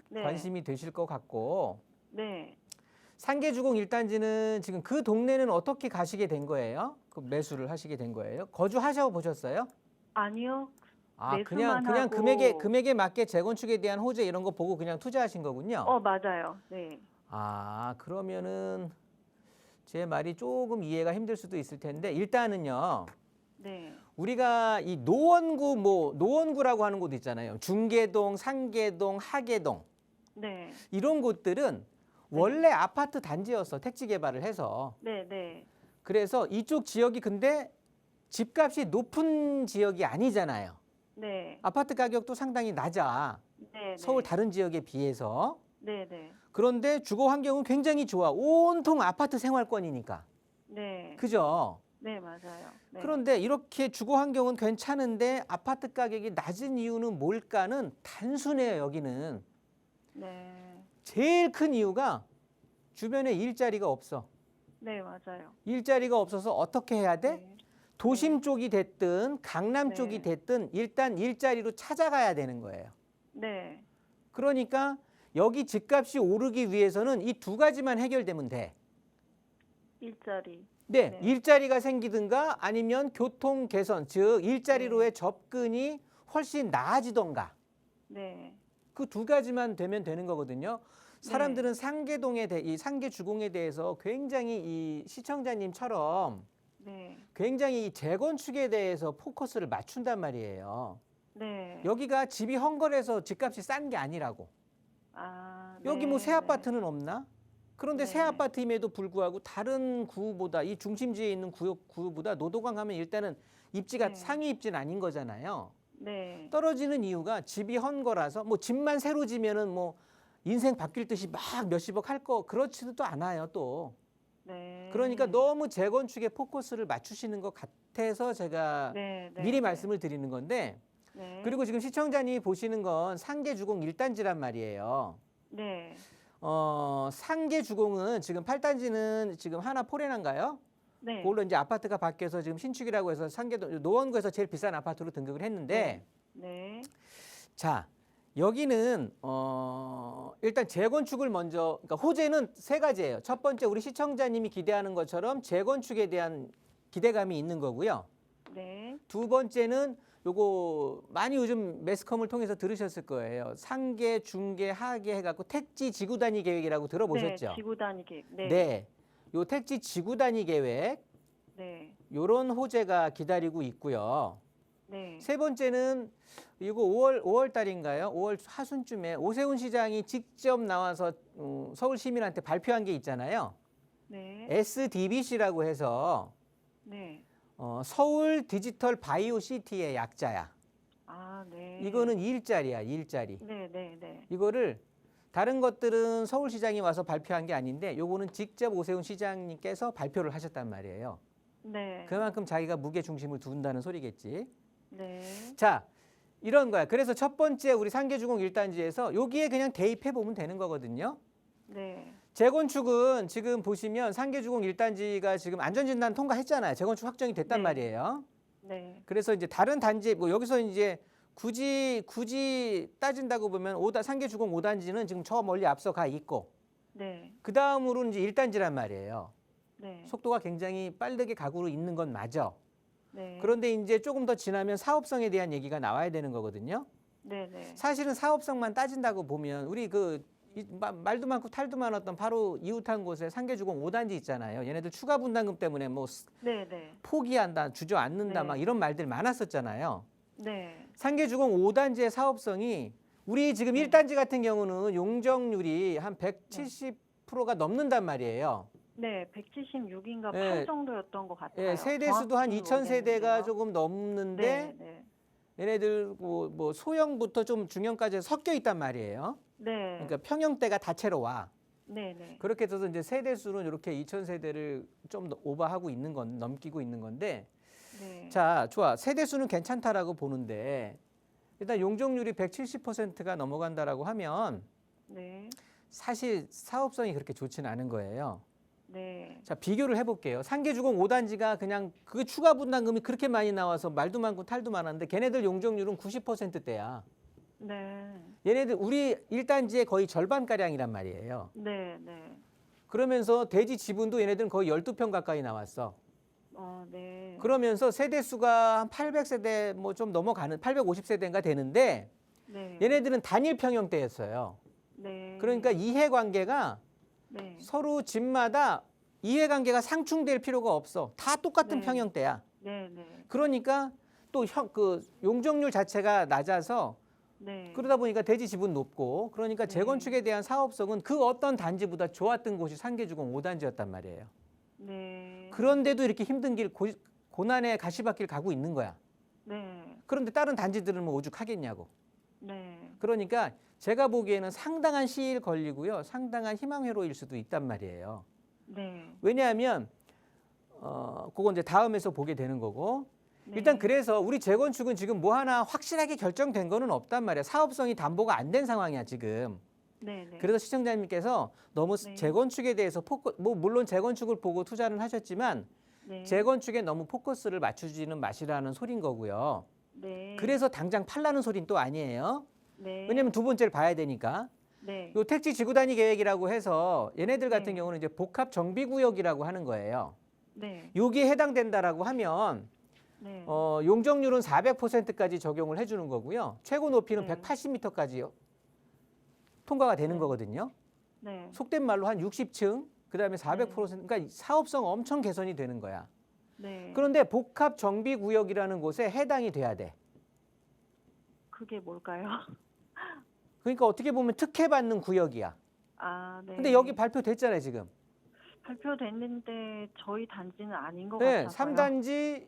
네. 관심이 되실 것 같고 네. 상계 주공 1단지는 지금 그 동네는 어떻게 가시게 된 거예요? 그 매수를 하시게 된 거예요? 거주하셔 보셨어요? 아니요. 아, 매수만 그냥 하고- 금액에 맞게 재건축에 대한 호재 이런 거 보고 그냥 투자하신 거군요. 맞아요. 네. 아, 그러면은 제 말이 조금 이해가 힘들 수도 있을 텐데 일단은요. 네. 우리가 이 노원구라고 하는 곳 있잖아요. 중계동, 상계동, 하계동 네. 이런 곳들은 원래 아파트 단지였어. 택지 개발을 해서. 네. 네. 그래서 이쪽 지역이 근데 집값이 높은 지역이 아니잖아요. 네. 아파트 가격도 상당히 낮아. 네. 서울 다른 지역에 비해서. 네. 네. 그런데 주거 환경은 굉장히 좋아. 온통 아파트 생활권이니까. 네. 그죠? 네, 맞아요. 네. 그런데 이렇게 주거 환경은 괜찮은데 아파트 가격이 낮은 이유는 뭘까는 단순해요, 여기는. 네. 제일 큰 이유가 주변에 일자리가 없어. 네, 맞아요. 일자리가 없어서 어떻게 해야 돼? 네. 도심 쪽이 됐든 강남 네. 쪽이 됐든 일단 일자리로 찾아가야 되는 거예요. 네. 그러니까 여기 집값이 오르기 위해서는 이 두 가지만 해결되면 돼. 일자리. 네, 네. 일자리가 생기든가 아니면 교통 개선, 즉 일자리로의 접근이 훨씬 나아지던가. 네. 그 두 가지만 되면 되는 거거든요. 사람들은 이 상계 주공에 대해서 굉장히 이 시청자님처럼 네. 굉장히 이 재건축에 대해서 포커스를 맞춘단 말이에요. 네. 여기가 집이 헝거려서 집값이 싼 게 아니라고. 여기 뭐 새 네. 아파트는 없나? 그런데 새 네. 아파트임에도 불구하고 다른 구보다 이 중심지에 있는 구보다 노도강 하면 일단은 입지가 네. 상위 입지는 아닌 거잖아요. 네. 떨어지는 이유가 집이 헝거라서 뭐 집만 새로 지면은 뭐 인생 바뀔 듯이 막 몇십억 할 거 그렇지도 않아요 또. 네. 그러니까 너무 재건축에 포커스를 맞추시는 것 같아서 제가 네. 네. 미리 네. 말씀을 드리는 건데 네. 그리고 지금 시청자님이 보시는 건 상계 주공 1단지란 말이에요. 네. 상계 주공은 지금 8단지는 지금 하나 포레나인가요? 네. 그걸로 이제 아파트가 바뀌어서 지금 신축이라고 해서 노원구에서 제일 비싼 아파트로 등극을 했는데 네. 자 여기는 일단 재건축을 먼저 그러니까 호재는 세 가지예요. 첫 번째 우리 시청자님이 기대하는 것처럼 재건축에 대한 기대감이 있는 거고요. 네. 두 번째는 요거 많이 요즘 매스컴을 통해서 들으셨을 거예요. 상계, 중계, 하계 해갖고 택지 지구 단위 계획이라고 들어보셨죠? 네. 지구 단위 계획. 네. 네. 요 택지 지구 단위 계획 네. 요런 호재가 기다리고 있고요. 네. 세 번째는 이거 5월 달인가요? 5월 하순쯤에 오세훈 시장이 직접 나와서 서울 시민한테 발표한 게 있잖아요. 네. SDBC라고 해서 네. 서울 디지털 바이오 시티의 약자야. 네. 이거는 일자리야, 일자리. 네. 네. 네. 이거를 다른 것들은 서울시장이 와서 발표한 게 아닌데 요거는 직접 오세훈 시장님께서 발표를 하셨단 말이에요. 네. 그만큼 자기가 무게 중심을 둔다는 소리겠지. 네. 자, 이런 거야. 그래서 첫 번째 우리 상계주공 1단지에서 여기에 그냥 대입해 보면 되는 거거든요. 네. 재건축은 지금 보시면 상계주공 1단지가 지금 안전진단 통과했잖아요. 재건축 확정이 됐단 네. 말이에요. 네. 그래서 이제 다른 단지 뭐 여기서 이제 굳이 따진다고 보면 상계주공 5단지는 지금 저 멀리 앞서가 있고 네. 그 다음으로는 이제 1단지란 말이에요. 네. 속도가 굉장히 빠르게 가고 있는 건 맞아. 네. 그런데 이제 조금 더 지나면 사업성에 대한 얘기가 나와야 되는 거거든요. 네. 네. 사실은 사업성만 따진다고 보면 우리 말도 많고 탈도 많았던 바로 이웃한 곳에 상계주공 5단지 있잖아요. 얘네들 추가 분담금 때문에 뭐 네. 네. 포기한다, 주저앉는다 네. 막 이런 말들 많았었잖아요. 네. 상계주공 5단지의 사업성이 우리 지금 네. 1단지 같은 경우는 용적률이 한 170%가 넘는단 말이에요. 네, 176인가 예. 8 정도였던 것 같아요. 예, 세대 수도 한 정확히는 2,000세대가 모르겠는데요. 조금 넘는데 네, 네. 얘네들 뭐 소형부터 좀 중형까지 섞여 있단 말이에요. 네. 그러니까 평형대가 다채로 와. 네, 네. 그렇게 해서 이제 세대 수는 이렇게 2,000세대를 좀 오버하고 있는 건 넘기고 있는 건데 네. 자, 좋아. 세대 수는 괜찮다라고 보는데 일단 용적률이 170%가 넘어간다라고 하면 네. 사실 사업성이 그렇게 좋지는 않은 거예요. 네. 자, 비교를 해볼게요. 상계주공 5단지가 그냥 그 추가 분담금이 그렇게 많이 나와서 말도 많고 탈도 많았는데 걔네들 용적률은 90%대야. 네. 얘네들 우리 1단지의 거의 절반가량이란 말이에요. 네, 네. 그러면서 대지 지분도 얘네들은 거의 12평 가까이 나왔어. 네. 그러면서 세대 수가 한 800세대 뭐 좀 넘어가는 850세대인가 되는데 네. 얘네들은 단일 평형대였어요. 네. 그러니까 이해관계가 네. 서로 집마다 이해관계가 상충될 필요가 없어. 다 똑같은 네. 평형대야. 네, 네. 그러니까 또 그 용적률 자체가 낮아서 네. 그러다 보니까 대지 지분 높고 그러니까 네. 재건축에 대한 사업성은 그 어떤 단지보다 좋았던 곳이 상계주공 5단지였단 말이에요. 네. 그런데도 이렇게 힘든 길 고난의 가시밭길 가고 있는 거야. 네. 그런데 다른 단지들은 뭐 오죽하겠냐고. 네. 그러니까 제가 보기에는 상당한 시일 걸리고요. 상당한 희망회로일 수도 있단 말이에요. 네. 왜냐하면 그건 이제 다음에서 보게 되는 거고 네. 일단 그래서 우리 재건축은 지금 뭐 하나 확실하게 결정된 거는 없단 말이야. 사업성이 담보가 안 된 상황이야 지금. 네, 네. 그래서 시청자님께서 너무 네. 재건축에 대해서 뭐 물론 재건축을 보고 투자는 하셨지만 네. 재건축에 너무 포커스를 맞추지는 마시라는 소린 거고요. 네. 그래서 당장 팔라는 소린 또 아니에요. 네. 왜냐하면 두 번째를 봐야 되니까. 네. 요 택지 지구 단위 계획이라고 해서 얘네들 같은 네. 경우는 이제 복합 정비 구역이라고 하는 거예요. 네. 여기에 해당된다라고 하면 네. 용적률은 400%까지 적용을 해주는 거고요. 최고 높이는 네. 180m까지 통과가 되는 네. 거거든요. 네. 속된 말로 한 60층, 그다음에 400%, 그러니까 사업성 엄청 개선이 되는 거야. 네. 그런데 복합 정비 구역이라는 곳에 해당이 돼야 돼. 그게 뭘까요? 그러니까 어떻게 보면 특혜받는 구역이야. 아, 네. 근데 여기 발표됐잖아요, 지금. 발표됐는데 저희 단지는 아닌 것 네, 같아서요. 3단지,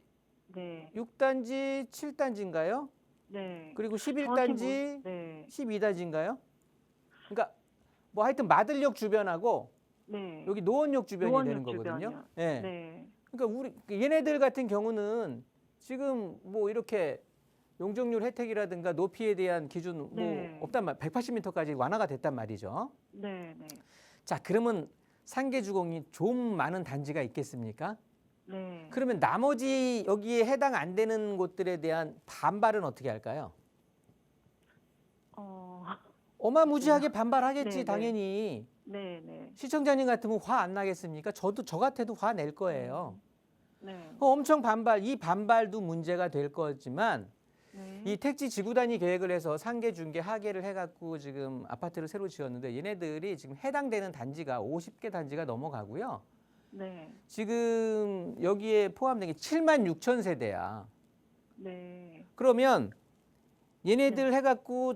네. 6단지, 7단지인가요? 네. 그리고 정확히 11단지, 네. 12단지인가요? 그러니까 뭐 하여튼 마들역 주변하고 네. 여기 노원역 주변이 노원역 되는 거거든요. 주변이요. 네. 네. 그러니까 얘네들 같은 경우는 지금 뭐 이렇게 용적률 혜택이라든가 높이에 대한 기준 뭐 네. 없단 말, 180m까지 완화가 됐단 말이죠. 네. 네. 자, 그러면 상계주공이 좀 많은 단지가 있겠습니까? 네. 그러면 나머지 여기에 해당 안 되는 곳들에 대한 반발은 어떻게 할까요? 어마무지하게 반발하겠지, 네, 네. 당연히. 네. 네. 시청자님 같으면 화 안 나겠습니까? 저 같아도 화 낼 거예요. 네. 엄청 이 반발도 문제가 될 거지만 네. 이 택지 지구 단위 계획을 해서 상계, 중계, 하계를 해갖고 지금 아파트를 새로 지었는데 얘네들이 지금 해당되는 단지가 50개 단지가 넘어가고요. 네. 지금 여기에 포함된 게 7만 6천 세대야. 네. 그러면 얘네들 해갖고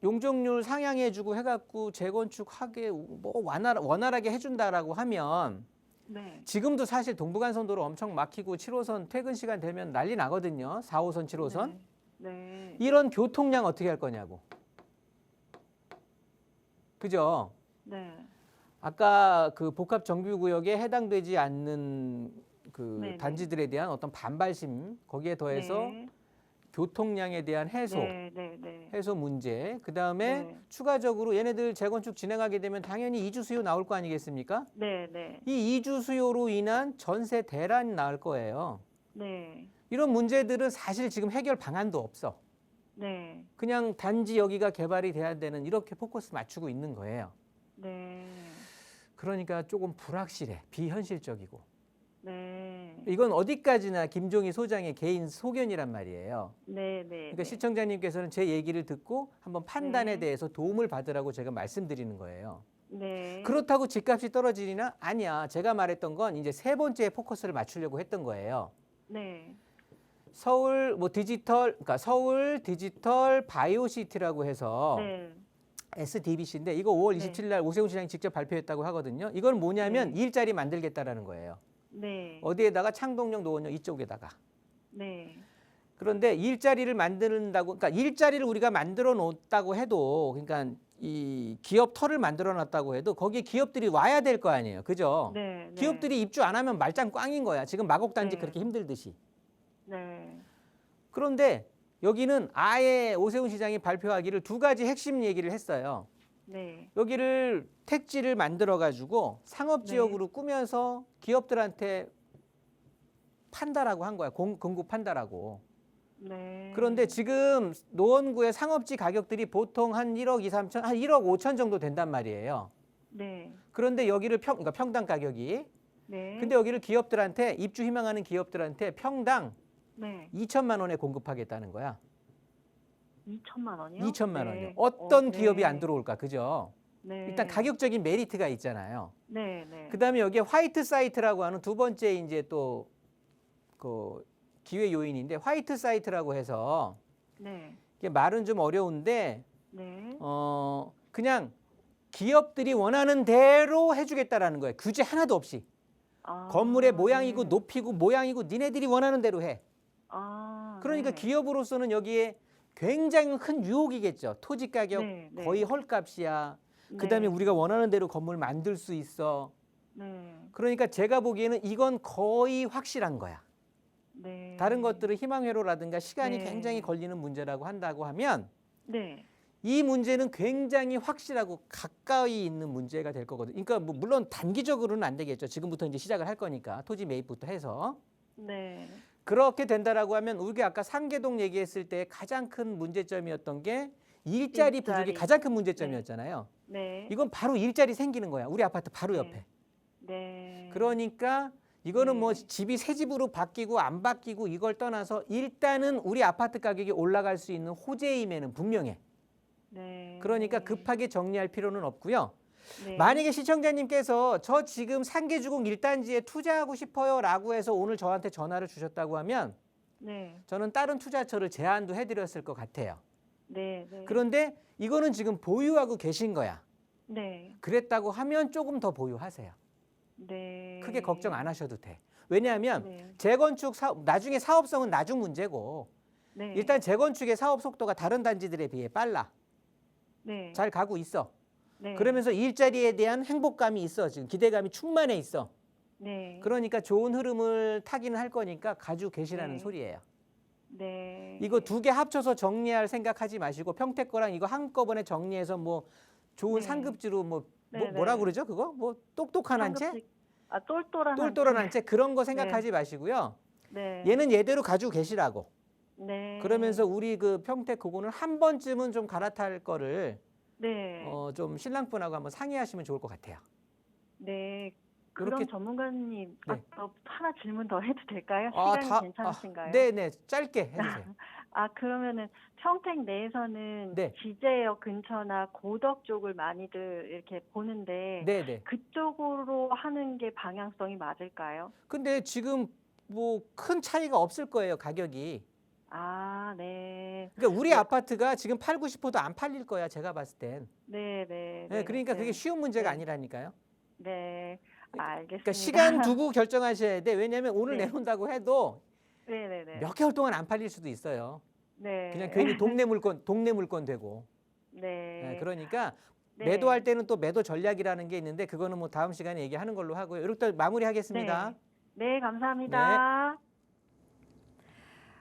용적률 상향해주고 해갖고 재건축 하게 뭐 원활하게 해준다라고 하면 네. 지금도 사실 동부간선도로 엄청 막히고 7호선 퇴근 시간 되면 난리 나거든요. 4호선, 7호선. 네. 네. 이런 교통량 어떻게 할 거냐고. 그죠? 네. 아까 그 복합 정비구역에 해당되지 않는 그 네네. 단지들에 대한 어떤 반발심 거기에 더해서 네. 교통량에 대한 해소, 네. 네. 네. 해소 문제. 그 다음에 네. 추가적으로 얘네들 재건축 진행하게 되면 당연히 이주 수요 나올 거 아니겠습니까? 네. 네. 이 이주 수요로 인한 전세 대란이 나올 거예요. 네. 이런 문제들은 사실 지금 해결 방안도 없어. 네. 그냥 단지 여기가 개발이 돼야 되는 이렇게 포커스 맞추고 있는 거예요. 네. 그러니까 조금 불확실해. 비현실적이고. 네. 이건 어디까지나 김종희 소장의 개인 소견이란 말이에요. 네. 네. 그러니까 시청자님께서는 제 얘기를 듣고 한번 판단에 네. 대해서 도움을 받으라고 제가 말씀드리는 거예요. 네. 그렇다고 집값이 떨어지리나? 아니야. 제가 말했던 건 이제 세 번째 포커스를 맞추려고 했던 거예요. 네. 서울 디지털 바이오시티라고 해서 네. SDBC인데 이거 5월 네. 27일 날 오세훈 시장이 직접 발표했다고 하거든요. 이건 뭐냐면 네. 일자리 만들겠다라는 거예요. 네. 어디에다가 창동역, 노원역 이쪽에다가. 네. 그런데 일자리를 만든다고, 그러니까 일자리를 우리가 만들어 놓았다고 해도, 그러니까 이 기업 터를 만들어 놨다고 해도 거기에 기업들이 와야 될 거 아니에요. 그죠? 네. 기업들이 입주 안 하면 말짱 꽝인 거야. 지금 마곡단지 네. 그렇게 힘들듯이. 네. 그런데 여기는 아예 오세훈 시장이 발표하기를 두 가지 핵심 얘기를 했어요. 네. 여기를 택지를 만들어 가지고 상업지역으로 꾸며서 기업들한테 판다라고 한 거야. 공급한다라고. 네. 그런데 지금 노원구의 상업지 가격들이 보통 한 1억 2, 3천, 한 1억 5천 정도 된단 말이에요. 네. 그런데 여기를 그러니까 평당 가격이. 네. 근데 여기를 기업들한테 입주 희망하는 기업들한테 평당 네. 2천만 원에 공급하겠다는 거야. 2천만 원이요? 2천만 네. 원이요. 어떤 네. 기업이 안 들어올까, 그죠? 네. 일단 가격적인 메리트가 있잖아요. 네. 네. 그다음에 여기에 화이트 사이트라고 하는 두 번째 이제 또 그 기회 요인인데 화이트 사이트라고 해서 네. 이게 말은 좀 어려운데 네. 그냥 기업들이 원하는 대로 해주겠다라는 거예요. 규제 하나도 없이. 아, 건물의 모양이고 네. 높이고 모양이고 니네들이 원하는 대로 해. 아, 그러니까 네. 기업으로서는 여기에 굉장히 큰 유혹이겠죠. 토지 가격 네, 네. 거의 헐값이야. 네. 그다음에 우리가 원하는 대로 건물 만들 수 있어. 네. 그러니까 제가 보기에는 이건 거의 확실한 거야. 네. 다른 것들은 희망회로라든가 시간이 네. 굉장히 걸리는 문제라고 한다고 하면 네. 이 문제는 굉장히 확실하고 가까이 있는 문제가 될 거거든요. 그러니까 뭐 물론 단기적으로는 안 되겠죠. 지금부터 이제 시작을 할 거니까 토지 매입부터 해서. 네. 그렇게 된다라고 하면 우리가 아까 상계동 얘기했을 때 가장 큰 문제점이었던 게 일자리 부족이 가장 큰 문제점이었잖아요. 네. 이건 바로 일자리 생기는 거야. 우리 아파트 바로 네. 옆에. 네. 그러니까 이거는 네. 뭐 집이 새 집으로 바뀌고 안 바뀌고 이걸 떠나서 일단은 우리 아파트 가격이 올라갈 수 있는 호재임에는 분명해. 네. 그러니까 급하게 정리할 필요는 없고요. 네. 만약에 시청자님께서 저 지금 상계주공 1단지에 투자하고 싶어요 라고 해서 오늘 저한테 전화를 주셨다고 하면 네. 저는 다른 투자처를 제안도 해드렸을 것 같아요. 네. 네. 그런데 이거는 지금 보유하고 계신 거야. 네. 그랬다고 하면 조금 더 보유하세요. 네. 크게 걱정 안 하셔도 돼. 왜냐하면 네. 재건축 사업, 나중에 사업성은 나중 문제고 네. 일단 재건축의 사업 속도가 다른 단지들에 비해 빨라. 네. 잘 가고 있어. 네. 그러면서 일자리에 대한 행복감이 있어. 지금 기대감이 충만해 있어. 네. 그러니까 좋은 흐름을 타기는 할 거니까 가지고 계시라는 네. 소리예요. 네. 이거 두 개 합쳐서 정리할 생각하지 마시고 평택 거랑 이거 한꺼번에 정리해서 뭐 좋은 네. 상급지로 네, 뭐라 네. 그러죠? 그거 뭐 똑똑한 한 채? 상급지- 아, 똘똘한 똘똘한 한 한 채? 그런 거 생각하지 마시고요. 네. 얘는 얘대로 가지고 계시라고. 네. 그러면서 우리 그 평택 그거는 한 번쯤은 좀 갈아탈 거를 네. 좀 신랑분하고 한번 상의하시면 좋을 것 같아요. 네. 그럼 그렇게- 전문가님, 네. 더 하나 질문 더 해도 될까요? 아, 시간이 괜찮으신가요? 네네, 짧게 해주세요. 아, 그러면은 평택 내에서는 네. 지제역 근처나 고덕 쪽을 많이들 이렇게 보는데 네네. 그쪽으로 하는 게 방향성이 맞을까요? 근데 지금 뭐 큰 차이가 없을 거예요, 가격이. 아, 네. 그러니까 우리 네. 아파트가 지금 팔고 싶어도 안 팔릴 거야, 제가 봤을 땐. 네, 네. 네, 그러니까 그게 쉬운 문제가 네. 아니라니까요. 네. 알겠습니다. 그러니까 시간 두고 결정하셔야 돼. 왜냐하면 오늘 네. 내놓는다고 해도 네, 네, 네. 몇 개월 동안 안 팔릴 수도 있어요. 네. 그냥 괜히 동네 물건 되고. 네. 네, 그러니까 네. 매도할 때는 또 매도 전략이라는 게 있는데 그거는 뭐 다음 시간에 얘기하는 걸로 하고요. 이렇게 마무리하겠습니다. 네, 감사합니다.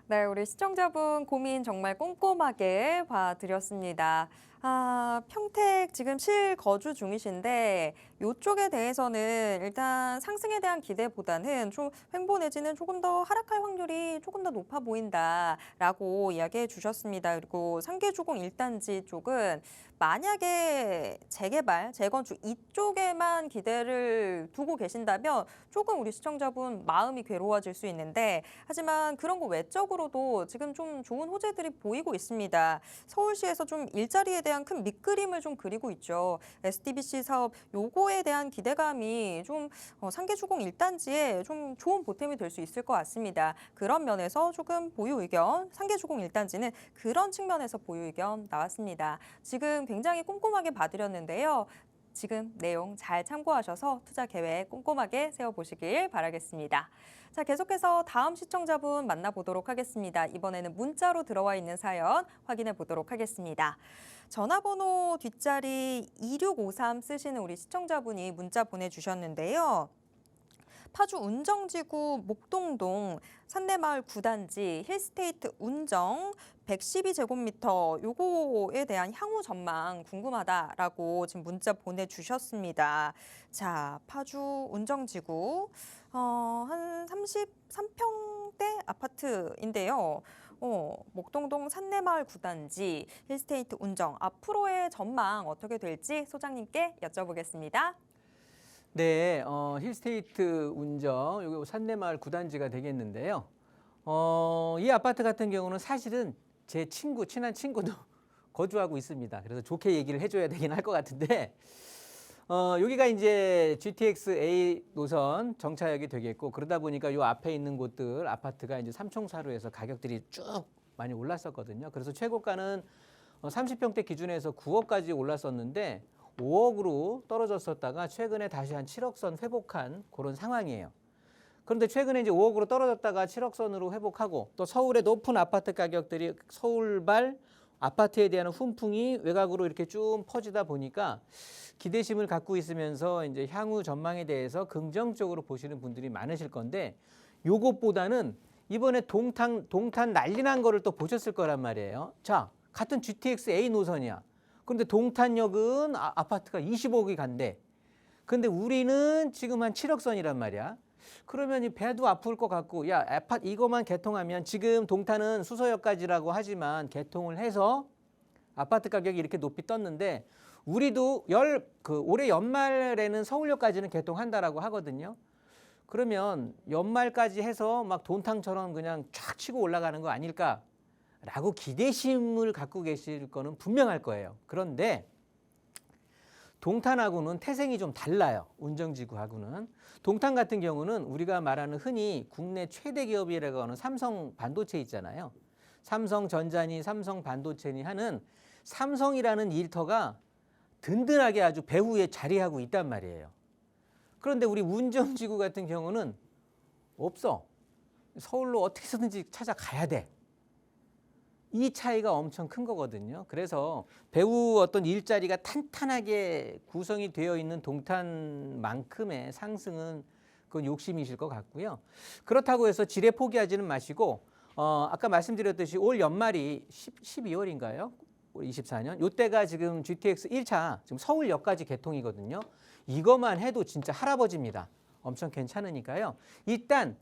네, 우리 시청자분 고민 정말 꼼꼼하게 봐드렸습니다. 평택 지금 실거주 중이신데 이쪽에 대해서는 일단 상승에 대한 기대보다는 좀 횡보 내지는 조금 더 하락할 확률이 조금 더 높아 보인다라고 이야기해 주셨습니다. 그리고 상계주공 1단지 쪽은 만약에 재개발, 재건축 이쪽에만 기대를 두고 계신다면 조금 우리 시청자분 마음이 괴로워질 수 있는데 하지만 그런 거 외적으로 전체적으로도 지금 좀 좋은 호재들이 보이고 있습니다. 서울시에서 좀 일자리에 대한 큰 밑그림을 좀 그리고 있죠. SDBC 사업 요거에 대한 기대감이 좀 상계주공 1단지에 좀 좋은 보탬이 될 수 있을 것 같습니다. 그런 면에서 조금 보유 의견, 상계주공 1단지는 그런 측면에서 보유 의견 나왔습니다. 지금 굉장히 꼼꼼하게 봐드렸는데요. 지금 내용 잘 참고하셔서 투자 계획 꼼꼼하게 세워보시길 바라겠습니다. 자, 계속해서 다음 시청자분 만나보도록 하겠습니다. 이번에는 문자로 들어와 있는 사연 확인해 보도록 하겠습니다. 전화번호 뒷자리 2653 쓰시는 우리 시청자분이 문자 보내주셨는데요. 파주 운정지구 목동동 산내마을 9단지 힐스테이트 운정 112제곱미터 요거에 대한 향후 전망 궁금하다라고 지금 문자 보내주셨습니다. 자, 파주 운정지구 한 33평대 아파트인데요. 목동동 산내마을 9단지 힐스테이트 운정 앞으로의 전망 어떻게 될지 소장님께 여쭤보겠습니다. 네, 힐스테이트 운정, 여기 산내마을 9단지가 되겠는데요. 이 아파트 같은 경우는 사실은 제 친한 친구도 거주하고 있습니다. 그래서 좋게 얘기를 해줘야 되긴 할 것 같은데, 여기가 이제 GTX A 노선 정차역이 되겠고, 그러다 보니까 이 앞에 있는 곳들 아파트가 이제 삼총사로해서 가격들이 쭉 많이 올랐었거든요. 그래서 최고가는 30평대 기준에서 9억까지 올랐었는데, 5억으로 떨어졌었다가 최근에 다시 한 7억 선 회복한 그런 상황이에요. 그런데 최근에 이제 5억으로 떨어졌다가 7억 선으로 회복하고 또 서울의 높은 아파트 가격들이 서울발 아파트에 대한 훈풍이 외곽으로 이렇게 쭉 퍼지다 보니까 기대심을 갖고 있으면서 이제 향후 전망에 대해서 긍정적으로 보시는 분들이 많으실 건데 요것보다는 이번에 동탄 난리 난 거를 또 보셨을 거란 말이에요. 자, 같은 GTX A 노선이야. 그런데 동탄역은 아파트가 25억이 간대. 근데 우리는 지금 한 7억 선이란 말이야. 그러면 이 배도 아플 것 같고, 야, 아파트 이거만 개통하면 지금 동탄은 수서역까지라고 하지만 개통을 해서 아파트 가격이 이렇게 높이 떴는데 우리도 올해 연말에는 서울역까지는 개통한다라고 하거든요. 그러면 연말까지 해서 막 돈탕처럼 그냥 쫙 치고 올라가는 거 아닐까? 라고 기대심을 갖고 계실 거는 분명할 거예요. 그런데 동탄하고는 태생이 좀 달라요. 운정지구하고는. 동탄 같은 경우는 우리가 말하는 흔히 국내 최대 기업이라고 하는 삼성 반도체 있잖아요. 삼성전자니 삼성반도체니 하는 삼성이라는 일터가 든든하게 아주 배후에 자리하고 있단 말이에요. 그런데 우리 운정지구 같은 경우는 없어. 서울로 어떻게 해서든지 찾아가야 돼. 이 차이가 엄청 큰 거거든요. 그래서 배후 어떤 일자리가 탄탄하게 구성이 되어 있는 동탄만큼의 상승은 그건 욕심이실 것 같고요. 그렇다고 해서 지레 포기하지는 마시고 아까 말씀드렸듯이 올 연말이 12월인가요? 올 24년. 이때가 지금 GTX 1차 지금 서울역까지 개통이거든요. 이것만 해도 진짜 할아버지입니다. 엄청 괜찮으니까요. 일단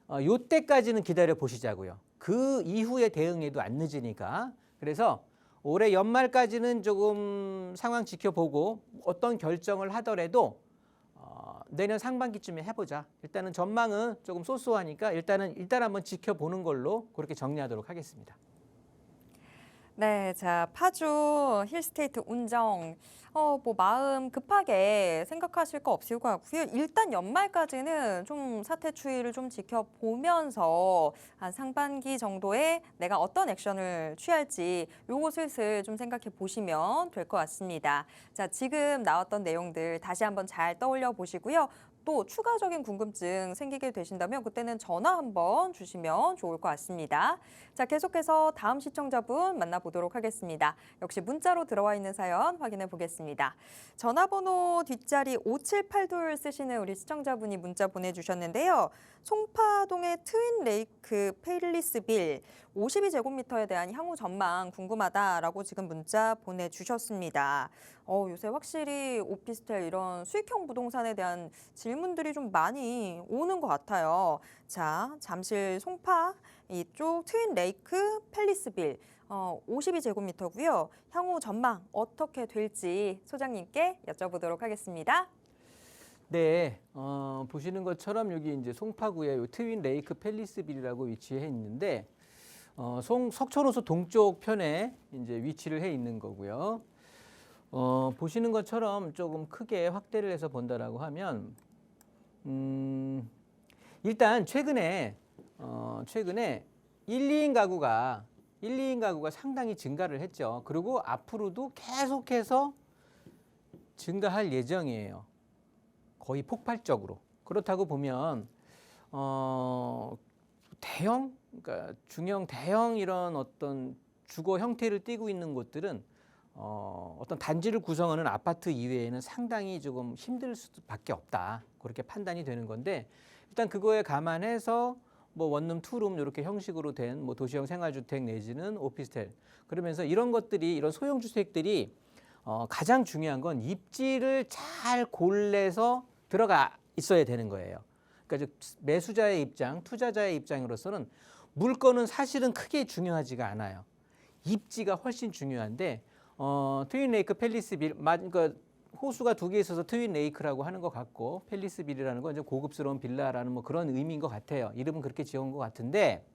이때까지는 기다려 보시자고요. 그 이후에 대응해도 안 늦으니까. 그래서 올해 연말까지는 조금 상황 지켜보고 어떤 결정을 하더라도 내년 상반기쯤에 해보자. 일단은 전망은 조금 쏘쏘하니까 일단 한번 지켜보는 걸로 그렇게 정리하도록 하겠습니다. 네, 자, 파주 힐스테이트 운정 마음 급하게 생각하실 거 없을 것 같고요. 일단 연말까지는 좀 사태 추이를 좀 지켜보면서 한 상반기 정도에 내가 어떤 액션을 취할지 요거 슬슬 좀 생각해 보시면 될 것 같습니다. 자, 지금 나왔던 내용들 다시 한번 잘 떠올려 보시고요. 또 추가적인 궁금증 생기게 되신다면 그때는 전화 한번 주시면 좋을 것 같습니다. 자, 계속해서 다음 시청자분 만나보도록 하겠습니다. 역시 문자로 들어와 있는 사연 확인해 보겠습니다. 전화번호 뒷자리 5782 쓰시는 우리 시청자분이 문자 보내주셨는데요. 송파동의 트윈 레이크 페일리스빌 52제곱미터에 대한 향후 전망 궁금하다라고 지금 문자 보내주셨습니다. 요새 확실히 오피스텔 이런 수익형 부동산에 대한 질문들이 좀 많이 오는 것 같아요. 자, 잠실 송파 이쪽 트윈 레이크 팰리스빌 52제곱미터고요. 향후 전망 어떻게 될지 소장님께 여쭤보도록 하겠습니다. 네, 보시는 것처럼 여기 이제 송파구에 요 트윈 레이크 팰리스빌이라고 위치해 있는데 석촌호수 동쪽 편에 이제 위치를 해 있는 거고요. 보시는 것처럼 조금 크게 확대를 해서 본다라고 하면 일단 최근에 1, 2인 가구가 상당히 증가를 했죠. 그리고 앞으로도 계속해서 증가할 예정이에요. 거의 폭발적으로. 그렇다고 보면 그러니까 중형 대형 이런 어떤 주거 형태를 띠고 있는 곳들은 어떤 단지를 구성하는 아파트 이외에는 상당히 조금 힘들 수밖에 없다. 그렇게 판단이 되는 건데 일단 그거에 감안해서 뭐 원룸, 투룸 이렇게 형식으로 된 뭐 도시형 생활주택 내지는 오피스텔 그러면서 이런 것들이 이런 소형 주택들이 가장 중요한 건 입지를 잘 골라서 들어가 있어야 되는 거예요. 그러니까 매수자의 입장, 투자자의 입장으로서는 물건은 사실은 크게 중요하지가 않아요. 입지가 훨씬 중요한데 트윈 레이크 팰리스빌, 그러니까 호수가 두 개 있어서 트윈 레이크라고 하는 것 같고 팰리스빌이라는 건 이제 고급스러운 빌라라는 뭐 그런 의미인 것 같아요. 이름은 그렇게 지어온 것 같은데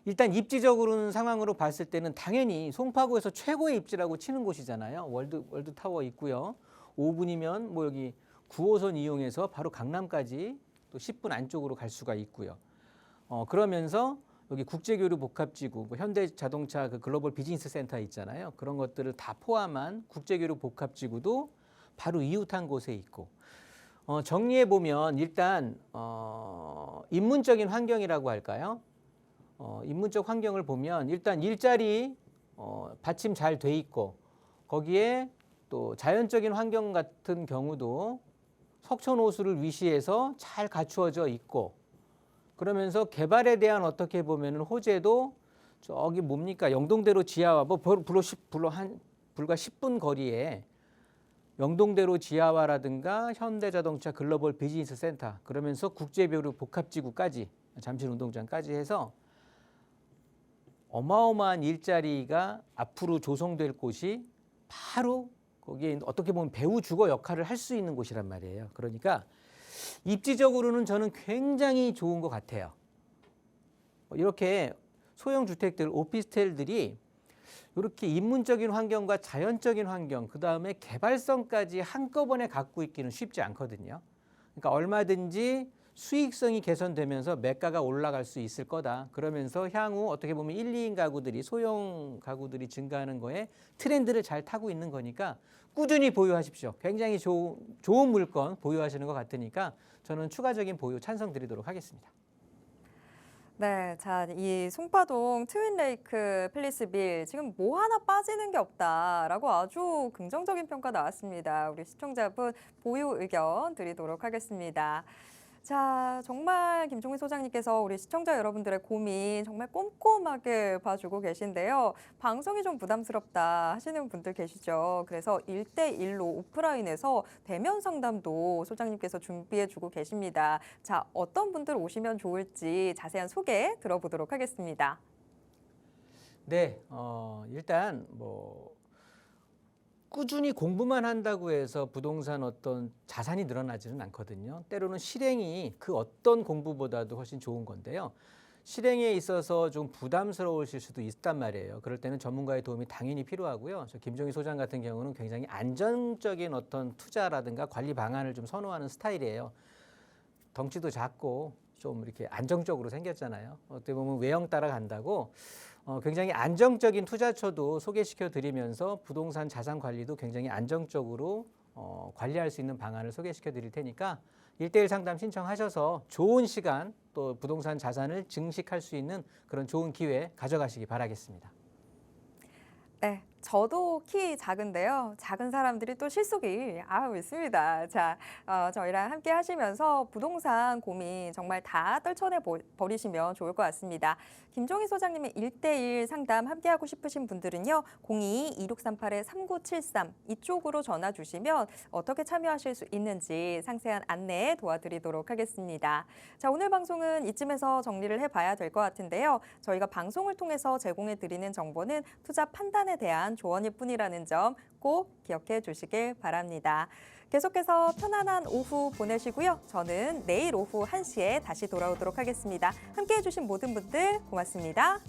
일단 입지적으로는 상황으로 봤을 때는 당연히 송파구에서 최고의 입지라고 치는 곳이잖아요. 월드 타워 있고요. 5분이면 뭐 여기 9호선 이용해서 바로 강남까지 또 10분 안쪽으로 갈 수가 있고요. 그러면서 여기 국제교류 복합지구, 뭐 현대자동차 그 글로벌 비즈니스 센터 있잖아요. 그런 것들을 다 포함한 국제교류 복합지구도 바로 이웃한 곳에 있고 정리해 보면 일단 인문적인 환경이라고 할까요? 인문적 환경을 보면 일단 일자리 받침 잘 돼 있고 거기에 또 자연적인 환경 같은 경우도 석촌호수를 위시해서 잘 갖추어져 있고 그러면서 개발에 대한 어떻게 보면 호재도 저기 뭡니까 영동대로 지하화 뭐 불과 10분 거리에 영동대로 지하화라든가 현대자동차 글로벌 비즈니스 센터 그러면서 국제교류 복합지구까지 잠실운동장까지 해서 어마어마한 일자리가 앞으로 조성될 곳이 바로 거기에 어떻게 보면 배후 주거 역할을 할 수 있는 곳이란 말이에요. 그러니까 입지적으로는 저는 굉장히 좋은 것 같아요. 이렇게 소형 주택들, 오피스텔들이 이렇게 인문적인 환경과 자연적인 환경, 그 다음에 개발성까지 한꺼번에 갖고 있기는 쉽지 않거든요. 그러니까 얼마든지 수익성이 개선되면서 매가가 올라갈 수 있을 거다. 그러면서 향후 어떻게 보면 1, 2인 가구들이 소형 가구들이 증가하는 거에 트렌드를 잘 타고 있는 거니까 꾸준히 보유하십시오. 굉장히 좋은 물건 보유하시는 것 같으니까 저는 추가적인 보유 찬성드리도록 하겠습니다. 네, 자, 이 송파동 트윈레이크 팰리스빌 지금 뭐 하나 빠지는 게 없다라고 아주 긍정적인 평가 나왔습니다. 우리 시청자분 보유 의견 드리도록 하겠습니다. 자, 정말 김종희 소장님께서 우리 시청자 여러분들의 고민 정말 꼼꼼하게 봐주고 계신데요. 방송이 좀 부담스럽다 하시는 분들 계시죠. 그래서 1대1로 오프라인에서 대면 상담도 소장님께서 준비해주고 계십니다. 자, 어떤 분들 오시면 좋을지 자세한 소개 들어보도록 하겠습니다. 네, 일단 뭐 꾸준히 공부만 한다고 해서 부동산 어떤 자산이 늘어나지는 않거든요. 때로는 실행이 그 어떤 공부보다도 훨씬 좋은 건데요. 실행에 있어서 좀 부담스러우실 수도 있단 말이에요. 그럴 때는 전문가의 도움이 당연히 필요하고요. 저 김종희 소장 같은 경우는 굉장히 안정적인 어떤 투자라든가 관리 방안을 좀 선호하는 스타일이에요. 덩치도 작고 좀 이렇게 안정적으로 생겼잖아요. 어떻게 보면 외형 따라간다고 굉장히 안정적인 투자처도 소개시켜 드리면서 부동산 자산 관리도 굉장히 안정적으로 관리할 수 있는 방안을 소개시켜 드릴 테니까 1대1 상담 신청하셔서 좋은 시간 또 부동산 자산을 증식할 수 있는 그런 좋은 기회 가져가시기 바라겠습니다. 네, 저도 키 작은데요. 작은 사람들이 또 실속이 있습니다. 자, 저희랑 함께 하시면서 부동산 고민 정말 다 떨쳐내 버리시면 좋을 것 같습니다. 김종희 소장님의 1대1 상담 함께하고 싶으신 분들은요. 02-2638-3973 이쪽으로 전화 주시면 어떻게 참여하실 수 있는지 상세한 안내 도와드리도록 하겠습니다. 자, 오늘 방송은 이쯤에서 정리를 해봐야 될 것 같은데요. 저희가 방송을 통해서 제공해드리는 정보는 투자 판단에 대한 소중한 조언일 뿐이라는 점 꼭 기억해 주시길 바랍니다. 계속해서 편안한 오후 보내시고요. 저는 내일 오후 1시에 다시 돌아오도록 하겠습니다. 함께해 주신 모든 분들 고맙습니다.